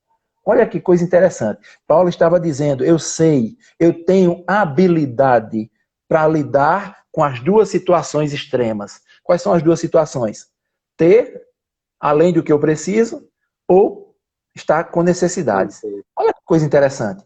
Olha que coisa interessante. Paulo estava dizendo, eu sei, eu tenho habilidade para lidar com as duas situações extremas. Quais são as duas situações? Ter, além do que eu preciso, ou estar com necessidades. Olha que coisa interessante.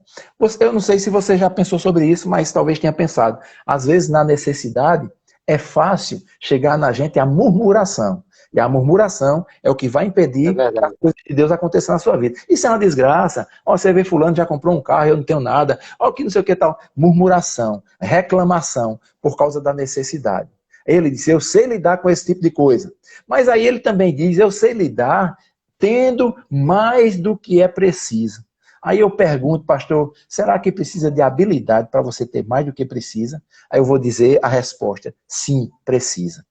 Eu não sei se você já pensou sobre isso, mas talvez tenha pensado. Às vezes, na necessidade, é fácil chegar na gente a murmuração. E a murmuração é o que vai impedir que a coisa de Deus aconteça na sua vida. Isso é uma desgraça. Ó, você vê fulano já comprou um carro, eu não tenho nada. Ó, que não sei o que tal. Murmuração, reclamação, por causa da necessidade. Ele disse, eu sei lidar com esse tipo de coisa. Mas aí ele também diz, eu sei lidar tendo mais do que é preciso. Aí eu pergunto, pastor, será que precisa de habilidade para você ter mais do que precisa? Aí eu vou dizer a resposta, sim, precisa.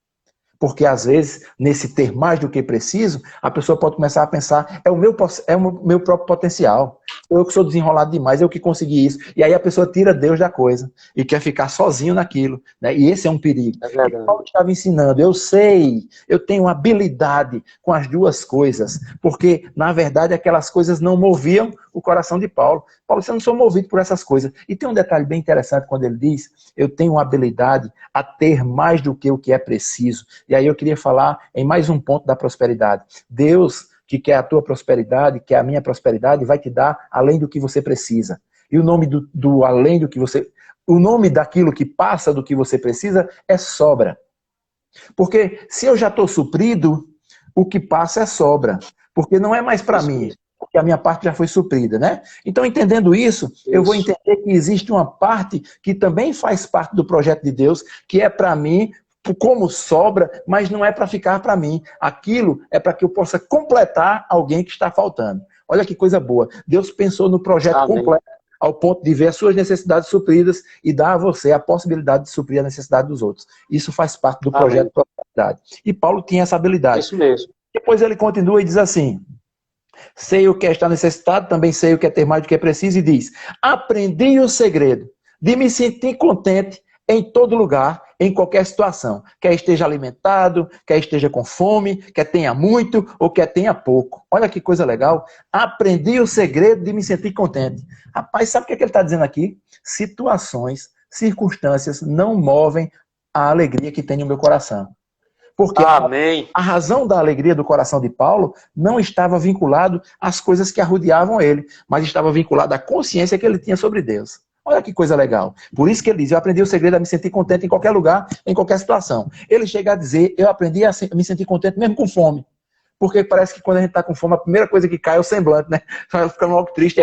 Porque às vezes, nesse ter mais do que preciso, a pessoa pode começar a pensar, é o meu próprio potencial. eu que sou desenrolado demais, eu que consegui isso. E aí a pessoa tira Deus da coisa e quer ficar sozinho naquilo, né? E esse é um perigo. É verdade. E Paulo estava ensinando, eu sei, eu tenho habilidade com as duas coisas, porque, na verdade, aquelas coisas não moviam o coração de Paulo. Paulo, você não sou movido por essas coisas. E tem um detalhe bem interessante quando ele diz, eu tenho habilidade a ter mais do que o que é preciso. E aí eu queria falar em mais um ponto da prosperidade. Deus, que quer a tua prosperidade, quer a minha prosperidade, vai te dar além do que você precisa. E o nome do além do que você... O nome daquilo que passa do que você precisa é sobra. Porque se eu já estou suprido, o que passa é sobra. Porque não é mais para mim, porque a minha parte já foi suprida, né? Então, entendendo isso, eu vou entender que existe uma parte que também faz parte do projeto de Deus, que é para mim, como sobra, mas não é para ficar para mim. Aquilo é para que eu possa completar alguém que está faltando. Olha que coisa boa. Deus pensou no projeto completo, ao ponto de ver as suas necessidades supridas e dar a você a possibilidade de suprir a necessidade dos outros. Isso faz parte do projeto de prosperidade. E Paulo tinha essa habilidade. Isso mesmo. Depois ele continua e diz assim, sei o que é estar necessitado, também sei o que é ter mais do que é preciso, e diz, aprendi o segredo de me sentir contente em todo lugar, em qualquer situação. Quer esteja alimentado, quer esteja com fome, quer tenha muito ou quer tenha pouco. Olha que coisa legal. Aprendi o segredo de me sentir contente. Rapaz, sabe o que é que ele está dizendo aqui? Situações, circunstâncias não movem a alegria que tem no meu coração. Porque a razão da alegria do coração de Paulo não estava vinculado às coisas que arrodeavam ele, mas estava vinculado à consciência que ele tinha sobre Deus. Olha que coisa legal. Por isso que ele diz, eu aprendi o segredo a me sentir contente em qualquer lugar, em qualquer situação. Ele chega a dizer, eu aprendi a me sentir contente mesmo com fome. Porque parece que quando a gente está com fome, a primeira coisa que cai é o semblante, né? Vai ficando logo triste.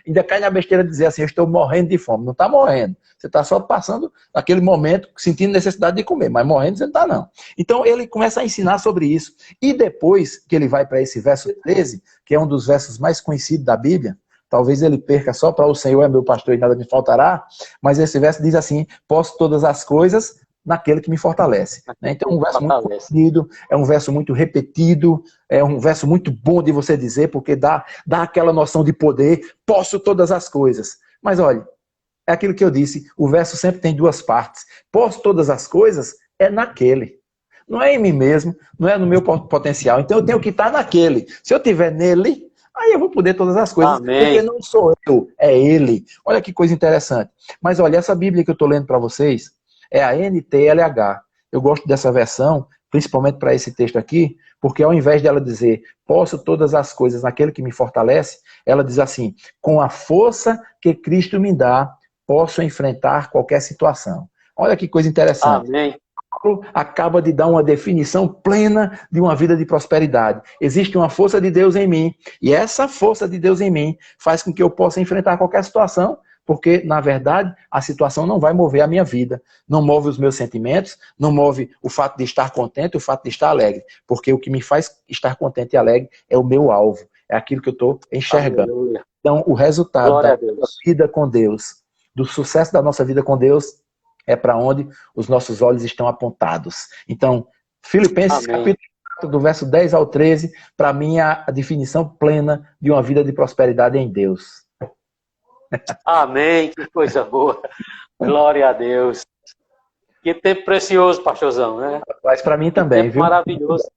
Ainda cai na besteira de dizer assim, eu estou morrendo de fome. Não está morrendo. Você está só passando aquele momento, sentindo necessidade de comer, mas morrendo você não está, não. Então ele começa a ensinar sobre isso. E depois que ele vai para esse verso 13, que é um dos versos mais conhecidos da Bíblia, talvez ele perca só para o Senhor é meu pastor e nada me faltará, mas esse verso diz assim, posso todas as coisas naquele que me fortalece. Então, um verso muito conhecido, é um verso muito repetido, é um verso muito bom de você dizer, porque dá aquela noção de poder, posso todas as coisas. Mas olha, é aquilo que eu disse, o verso sempre tem duas partes. Posso todas as coisas é naquele. Não é em mim mesmo, não é no meu potencial. Então eu tenho que estar naquele. Se eu estiver nele, aí eu vou poder todas as coisas, porque não sou eu, é ele. Olha que coisa interessante. Mas olha, essa Bíblia que eu estou lendo para vocês é a NTLH. Eu gosto dessa versão, principalmente para esse texto aqui, porque ao invés dela dizer, posso todas as coisas naquele que me fortalece, ela diz assim, com a força que Cristo me dá, posso enfrentar qualquer situação. Olha que coisa interessante. Amém. Paulo acaba de dar uma definição plena de uma vida de prosperidade. Existe uma força de Deus em mim, e essa força de Deus em mim faz com que eu possa enfrentar qualquer situação, porque, na verdade, a situação não vai mover a minha vida, não move os meus sentimentos, não move o fato de estar contente, o fato de estar alegre, porque o que me faz estar contente e alegre é o meu alvo, é aquilo que eu estou enxergando. Aleluia. Então, o resultado da nossa vida com Deus, do sucesso da nossa vida com Deus, é para onde os nossos olhos estão apontados. Então, Filipenses capítulo 4, do verso 10 ao 13, para mim é a definição plena de uma vida de prosperidade em Deus. Amém, que coisa boa. Glória a Deus. Que tempo precioso, pastorzão, né? Mas para mim também, tempo viu? Maravilhoso.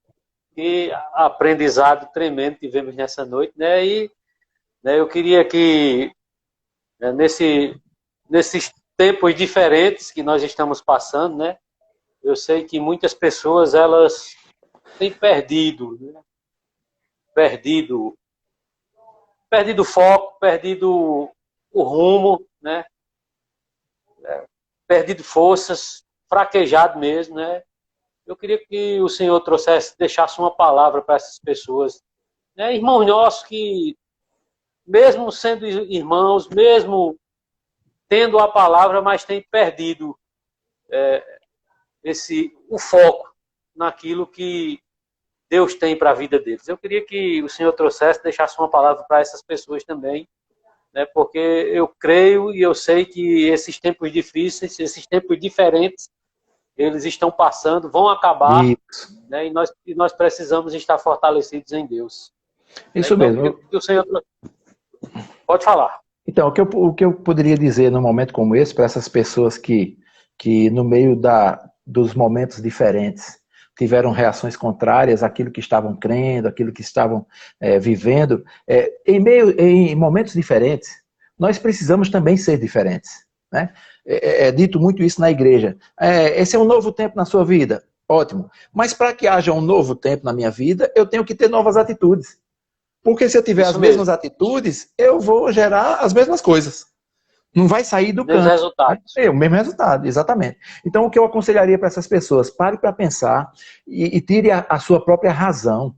E aprendizado tremendo que tivemos nessa noite, né? E né, eu queria que nesses tempos diferentes que nós estamos passando, né? Eu sei que muitas pessoas elas têm perdido, né? Perdido o foco, perdido o rumo, né? Perdido forças, fraquejado mesmo, né? Eu queria que o Senhor deixasse uma palavra para essas pessoas, né? Irmãos nossos que, mesmo sendo irmãos, mesmo tendo a palavra, mas têm perdido o foco naquilo que Deus tem para a vida deles. Eu queria que o Senhor deixasse uma palavra para essas pessoas também, né? Porque eu creio e eu sei que esses tempos difíceis, esses tempos diferentes, eles estão passando, vão acabar, né? E nós precisamos estar fortalecidos em Deus. Isso então, mesmo. Que o Senhor Pode falar. Então, o que eu poderia dizer num momento como esse, para essas pessoas que no meio dos momentos diferentes, tiveram reações contrárias àquilo que estavam crendo, àquilo que estavam vivendo, em momentos diferentes, nós precisamos também ser diferentes, né? É dito muito isso na igreja. Esse é um novo tempo na sua vida. Ótimo. Mas para que haja um novo tempo na minha vida, eu tenho que ter novas atitudes. Porque se eu tiver as mesmas atitudes, eu vou gerar as mesmas coisas. Não vai sair do canto. Resultados. O mesmo resultado, exatamente. Então, o que eu aconselharia para essas pessoas? Pare para pensar e tire a sua própria razão.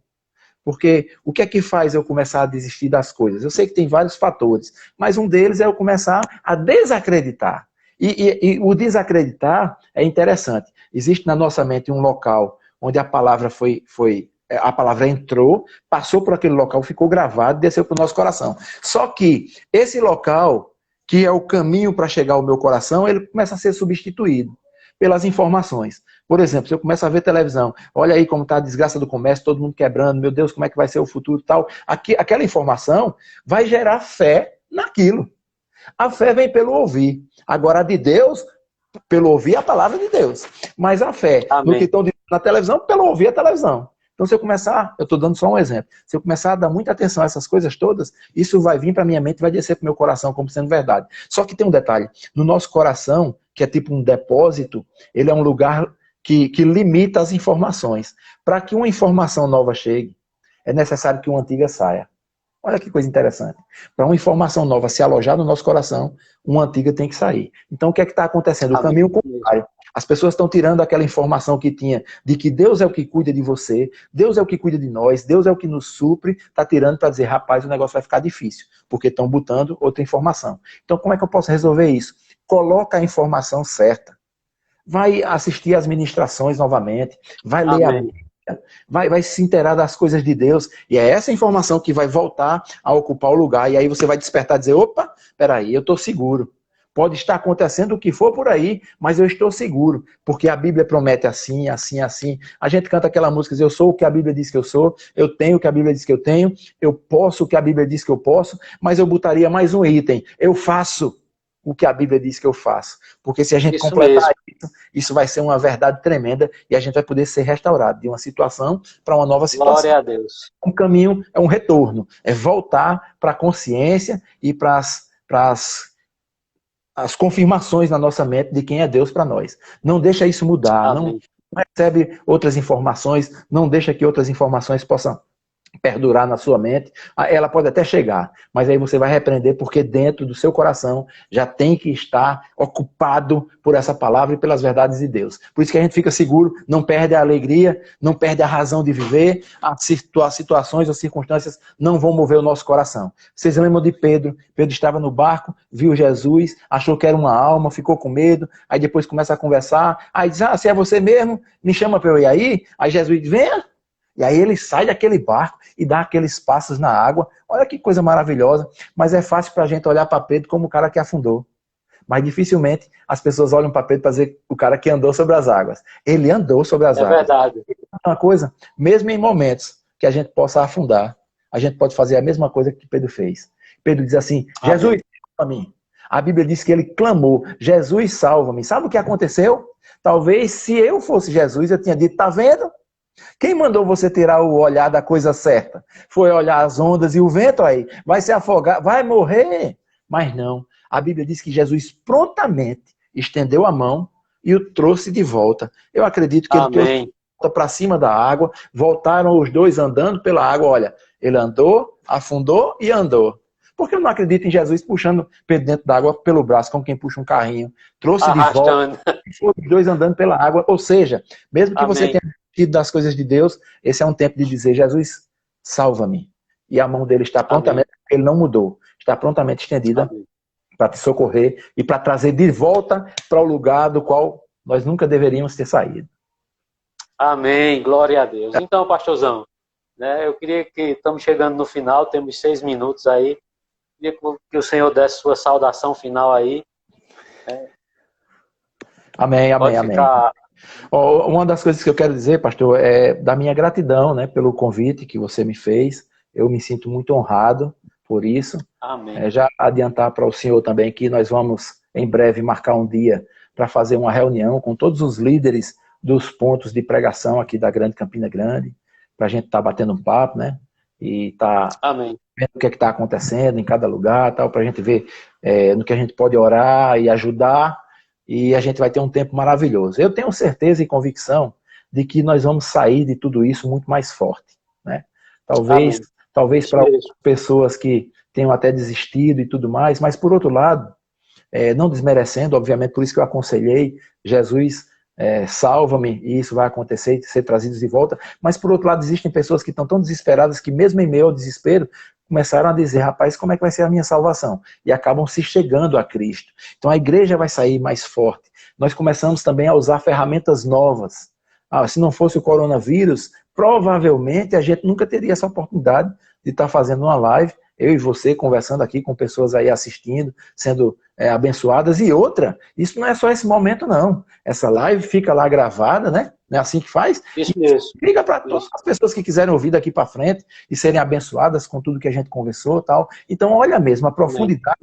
Porque o que é que faz eu começar a desistir das coisas? Eu sei que tem vários fatores, mas um deles é eu começar a desacreditar. E o desacreditar é interessante. Existe na nossa mente um local onde a palavra a palavra entrou, passou por aquele local, ficou gravado, desceu para o nosso coração. Só que esse local, que é o caminho para chegar ao meu coração, ele começa a ser substituído pelas informações. Por exemplo, se eu começo a ver televisão, olha aí como está a desgraça do comércio, todo mundo quebrando, meu Deus, como é que vai ser o futuro e tal. Aquela informação vai gerar fé naquilo. A fé vem pelo ouvir. Agora, a de Deus, pelo ouvir a palavra de Deus. Mas a fé, no que estão dizendo na televisão, pelo ouvir a televisão. Então, se eu começar, eu estou dando só um exemplo, se eu começar a dar muita atenção a essas coisas todas, isso vai vir para a minha mente, vai descer para o meu coração como sendo verdade. Só que tem um detalhe, no nosso coração, que é tipo um depósito, ele é um lugar que limita as informações. Para que uma informação nova chegue, é necessário que uma antiga saia. Olha que coisa interessante. Para uma informação nova se alojar no nosso coração, uma antiga tem que sair. Então, o que é que está acontecendo? O caminho contrário. As pessoas estão tirando aquela informação que tinha de que Deus é o que cuida de você, Deus é o que cuida de nós, Deus é o que nos supre, está tirando para dizer, rapaz, o negócio vai ficar difícil, porque estão botando outra informação. Então, como é que eu posso resolver isso? Coloca a informação certa. Vai assistir às ministrações novamente, vai ler a Bíblia, vai se inteirar das coisas de Deus, e é essa informação que vai voltar a ocupar o lugar, e aí você vai despertar e dizer, opa, peraí, eu estou seguro. Pode estar acontecendo o que for por aí, mas eu estou seguro, porque a Bíblia promete assim, assim, assim. A gente canta aquela música, eu sou o que a Bíblia diz que eu sou, eu tenho o que a Bíblia diz que eu tenho, eu posso o que a Bíblia diz que eu posso, mas eu botaria mais um item, eu faço o que a Bíblia diz que eu faço. Porque se a gente completar isso vai ser uma verdade tremenda e a gente vai poder ser restaurado de uma situação para uma nova situação. Glória a Deus. Um caminho é um retorno, é voltar para a consciência e para as confirmações na nossa mente de quem é Deus para nós. Não deixa isso mudar, não recebe outras informações, não deixa que outras informações possam perdurar na sua mente. Ela pode até chegar, mas aí você vai repreender porque dentro do seu coração já tem que estar ocupado por essa palavra e pelas verdades de Deus. Por isso que a gente fica seguro, não perde a alegria, não perde a razão de viver, as situações ou circunstâncias não vão mover o nosso coração. Vocês lembram de Pedro? Pedro estava no barco, viu Jesus, achou que era uma alma, ficou com medo, aí depois começa a conversar, aí diz, se é você mesmo, me chama para eu ir aí. Aí Jesus diz, venha. E aí ele sai daquele barco e dá aqueles passos na água. Olha que coisa maravilhosa. Mas é fácil para a gente olhar para Pedro como o cara que afundou. Mas dificilmente as pessoas olham para Pedro para dizer o cara que andou sobre as águas. Ele andou sobre as águas. É verdade. Uma coisa, mesmo em momentos que a gente possa afundar, a gente pode fazer a mesma coisa que Pedro fez. Pedro diz assim, Jesus, salva-me. A Bíblia diz que ele clamou, Jesus, salva-me. Sabe o que aconteceu? Talvez se eu fosse Jesus, eu tinha dito, tá vendo? Quem mandou você tirar o olhar da coisa certa? Foi olhar as ondas e o vento aí. Vai se afogar, vai morrer. Mas não. A Bíblia diz que Jesus prontamente estendeu a mão e o trouxe de volta. Eu acredito que ele trouxe de volta para cima da água. Voltaram os dois andando pela água. Olha, ele andou, afundou e andou. Porque eu não acredito em Jesus puxando Pedro dentro da água pelo braço, como quem puxa um carrinho. Trouxe de volta. Os dois andando pela água. Ou seja, mesmo que você tenha das coisas de Deus, esse é um tempo de dizer, Jesus, salva-me. E a mão dele está prontamente, ele não mudou, está prontamente estendida para te socorrer e para trazer de volta para o lugar do qual nós nunca deveríamos ter saído. Amém, glória a Deus. Então, pastorzão, né, eu queria que, estamos chegando no final, temos 6 minutos aí, queria que o Senhor desse sua saudação final aí. Amém, amém, amém. Uma das coisas que eu quero dizer, pastor, é da minha gratidão, né, pelo convite que você me fez. Eu me sinto muito honrado por isso. Amém. Já adiantar para o senhor também que nós vamos, em breve, marcar um dia para fazer uma reunião com todos os líderes dos pontos de pregação aqui da Grande Campina Grande, para a gente estar batendo um papo, né? E estar Amém. vendo o que está acontecendo em cada lugar, tal, para a gente ver no que a gente pode orar e ajudar, e a gente vai ter um tempo maravilhoso. Eu tenho certeza e convicção de que nós vamos sair de tudo isso muito mais forte, né? Talvez para pessoas que tenham até desistido e tudo mais, mas por outro lado, não desmerecendo, obviamente, por isso que eu aconselhei, Jesus, salva-me, e isso vai acontecer, ser trazidos de volta, mas por outro lado, existem pessoas que estão tão desesperadas que mesmo em meio ao desespero, começaram a dizer, rapaz, como é que vai ser a minha salvação? E acabam se chegando a Cristo. Então a igreja vai sair mais forte. Nós começamos também a usar ferramentas novas. Se não fosse o coronavírus, provavelmente a gente nunca teria essa oportunidade de estar fazendo uma live, eu e você conversando aqui com pessoas aí assistindo, sendo abençoadas. E outra, isso não é só esse momento não. Essa live fica lá gravada, né? Não é assim que faz? Isso mesmo. Fica para todas as pessoas que quiserem ouvir daqui para frente e serem abençoadas com tudo que a gente conversou e tal. Então, olha mesmo, a profundidade,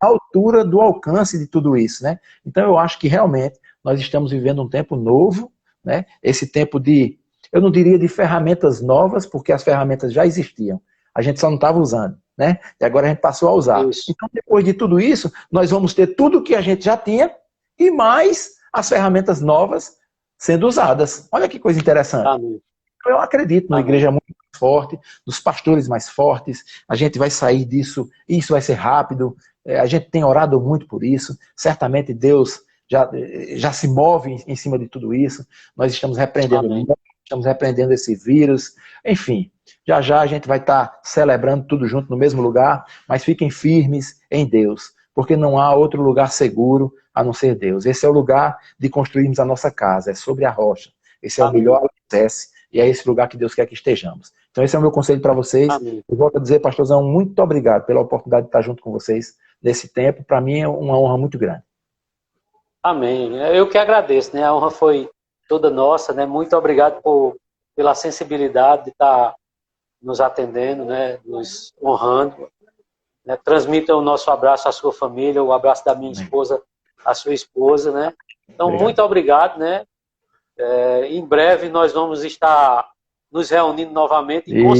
a altura do alcance de tudo isso, né? Então, eu acho que realmente nós estamos vivendo um tempo novo, né? Esse tempo de, eu não diria de ferramentas novas, porque as ferramentas já existiam. A gente só não estava usando, né? E agora a gente passou a usar. Isso. Então, depois de tudo isso, nós vamos ter tudo que a gente já tinha e mais as ferramentas novas sendo usadas. Olha que coisa interessante. Amém. Eu acredito numa Amém. igreja muito forte, nos pastores mais fortes. A gente vai sair disso, isso vai ser rápido. A gente tem orado muito por isso. Certamente Deus já se move em cima de tudo isso. Nós estamos repreendendo, estamos repreendendo esse vírus. Enfim, já a gente vai estar celebrando tudo junto no mesmo lugar, mas fiquem firmes em Deus, porque não há outro lugar seguro a não ser Deus. Esse é o lugar de construirmos a nossa casa, é sobre a rocha. Esse é o melhor alicerce e é esse lugar que Deus quer que estejamos. Então esse é o meu conselho para vocês. Amém. Eu volto a dizer, pastorzão, muito obrigado pela oportunidade de estar junto com vocês nesse tempo. Para mim é uma honra muito grande. Amém. Eu que agradeço, né? A honra foi toda nossa, né? Muito obrigado pela sensibilidade de estar nos atendendo, né? Nos honrando. Né? Transmita o nosso abraço à sua família, o abraço da minha esposa à sua esposa, né? Então, muito obrigado, né? Em breve nós vamos estar nos reunindo novamente e com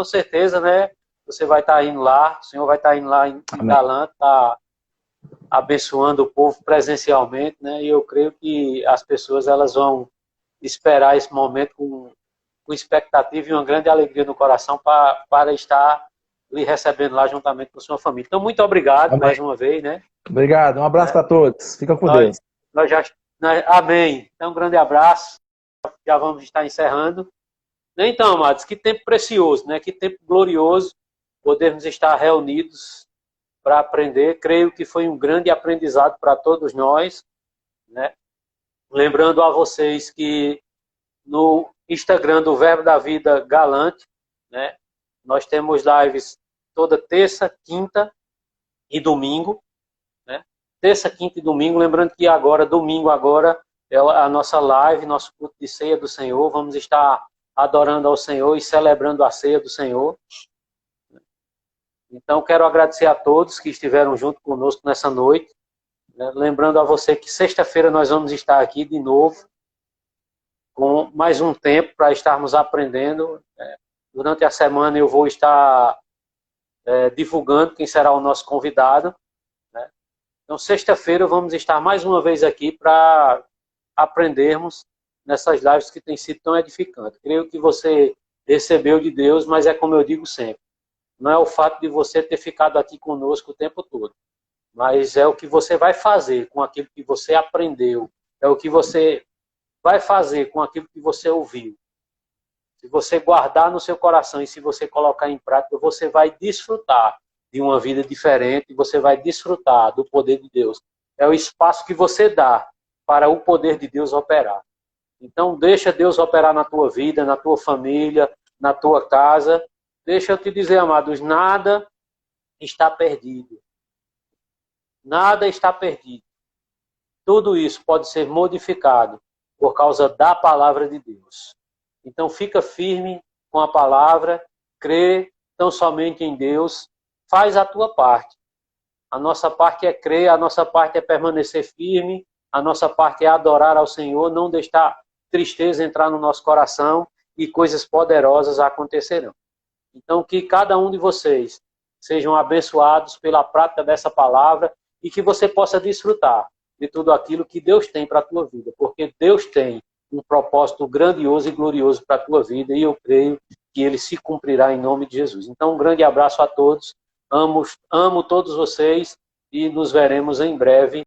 certeza, né? Você vai estar indo lá, o Senhor vai estar indo lá em Galante, tá abençoando o povo presencialmente, né? E eu creio que as pessoas elas vão esperar esse momento com expectativa e uma grande alegria no coração para estar lhe recebendo lá juntamente com sua família. Então, muito obrigado mais uma vez, né? Obrigado, um abraço para todos. Fica com Deus. Amém. Então, um grande abraço. Já vamos estar encerrando. Então, amados, que tempo precioso, né? Que tempo glorioso podermos estar reunidos para aprender. Creio que foi um grande aprendizado para todos nós, né? Lembrando a vocês que no Instagram do Verbo da Vida Galante, né? Nós temos lives toda terça, quinta e domingo, né? Terça, quinta e domingo. Lembrando que domingo é a nossa live, nosso culto de ceia do Senhor. Vamos estar adorando ao Senhor e celebrando a ceia do Senhor. Então, quero agradecer a todos que estiveram junto conosco nessa noite. Né? Lembrando a você que sexta-feira nós vamos estar aqui de novo, com mais um tempo para estarmos aprendendo. Durante a semana eu vou estar divulgando quem será o nosso convidado. Né? Então, sexta-feira vamos estar mais uma vez aqui para aprendermos nessas lives que têm sido tão edificantes. Creio que você recebeu de Deus, mas é como eu digo sempre, não é o fato de você ter ficado aqui conosco o tempo todo, mas é o que você vai fazer com aquilo que você aprendeu, é o que você vai fazer com aquilo que você ouviu. Se você guardar no seu coração e se você colocar em prática, você vai desfrutar de uma vida diferente, você vai desfrutar do poder de Deus. É o espaço que você dá para o poder de Deus operar. Então, deixa Deus operar na tua vida, na tua família, na tua casa. Deixa eu te dizer, amados, nada está perdido. Nada está perdido. Tudo isso pode ser modificado por causa da palavra de Deus. Então, fica firme com a palavra, crê tão somente em Deus faz a tua parte. A nossa parte é crer, a nossa parte é permanecer firme, a nossa parte é adorar ao Senhor, não deixar tristeza entrar no nosso coração e coisas poderosas acontecerão. Então, que cada um de vocês sejam abençoados pela prática dessa palavra e que você possa desfrutar de tudo aquilo que Deus tem para a tua vida, porque Deus tem um propósito grandioso e glorioso para a tua vida e eu creio que ele se cumprirá em nome de Jesus. Então, um grande abraço a todos, amo todos vocês e nos veremos em breve.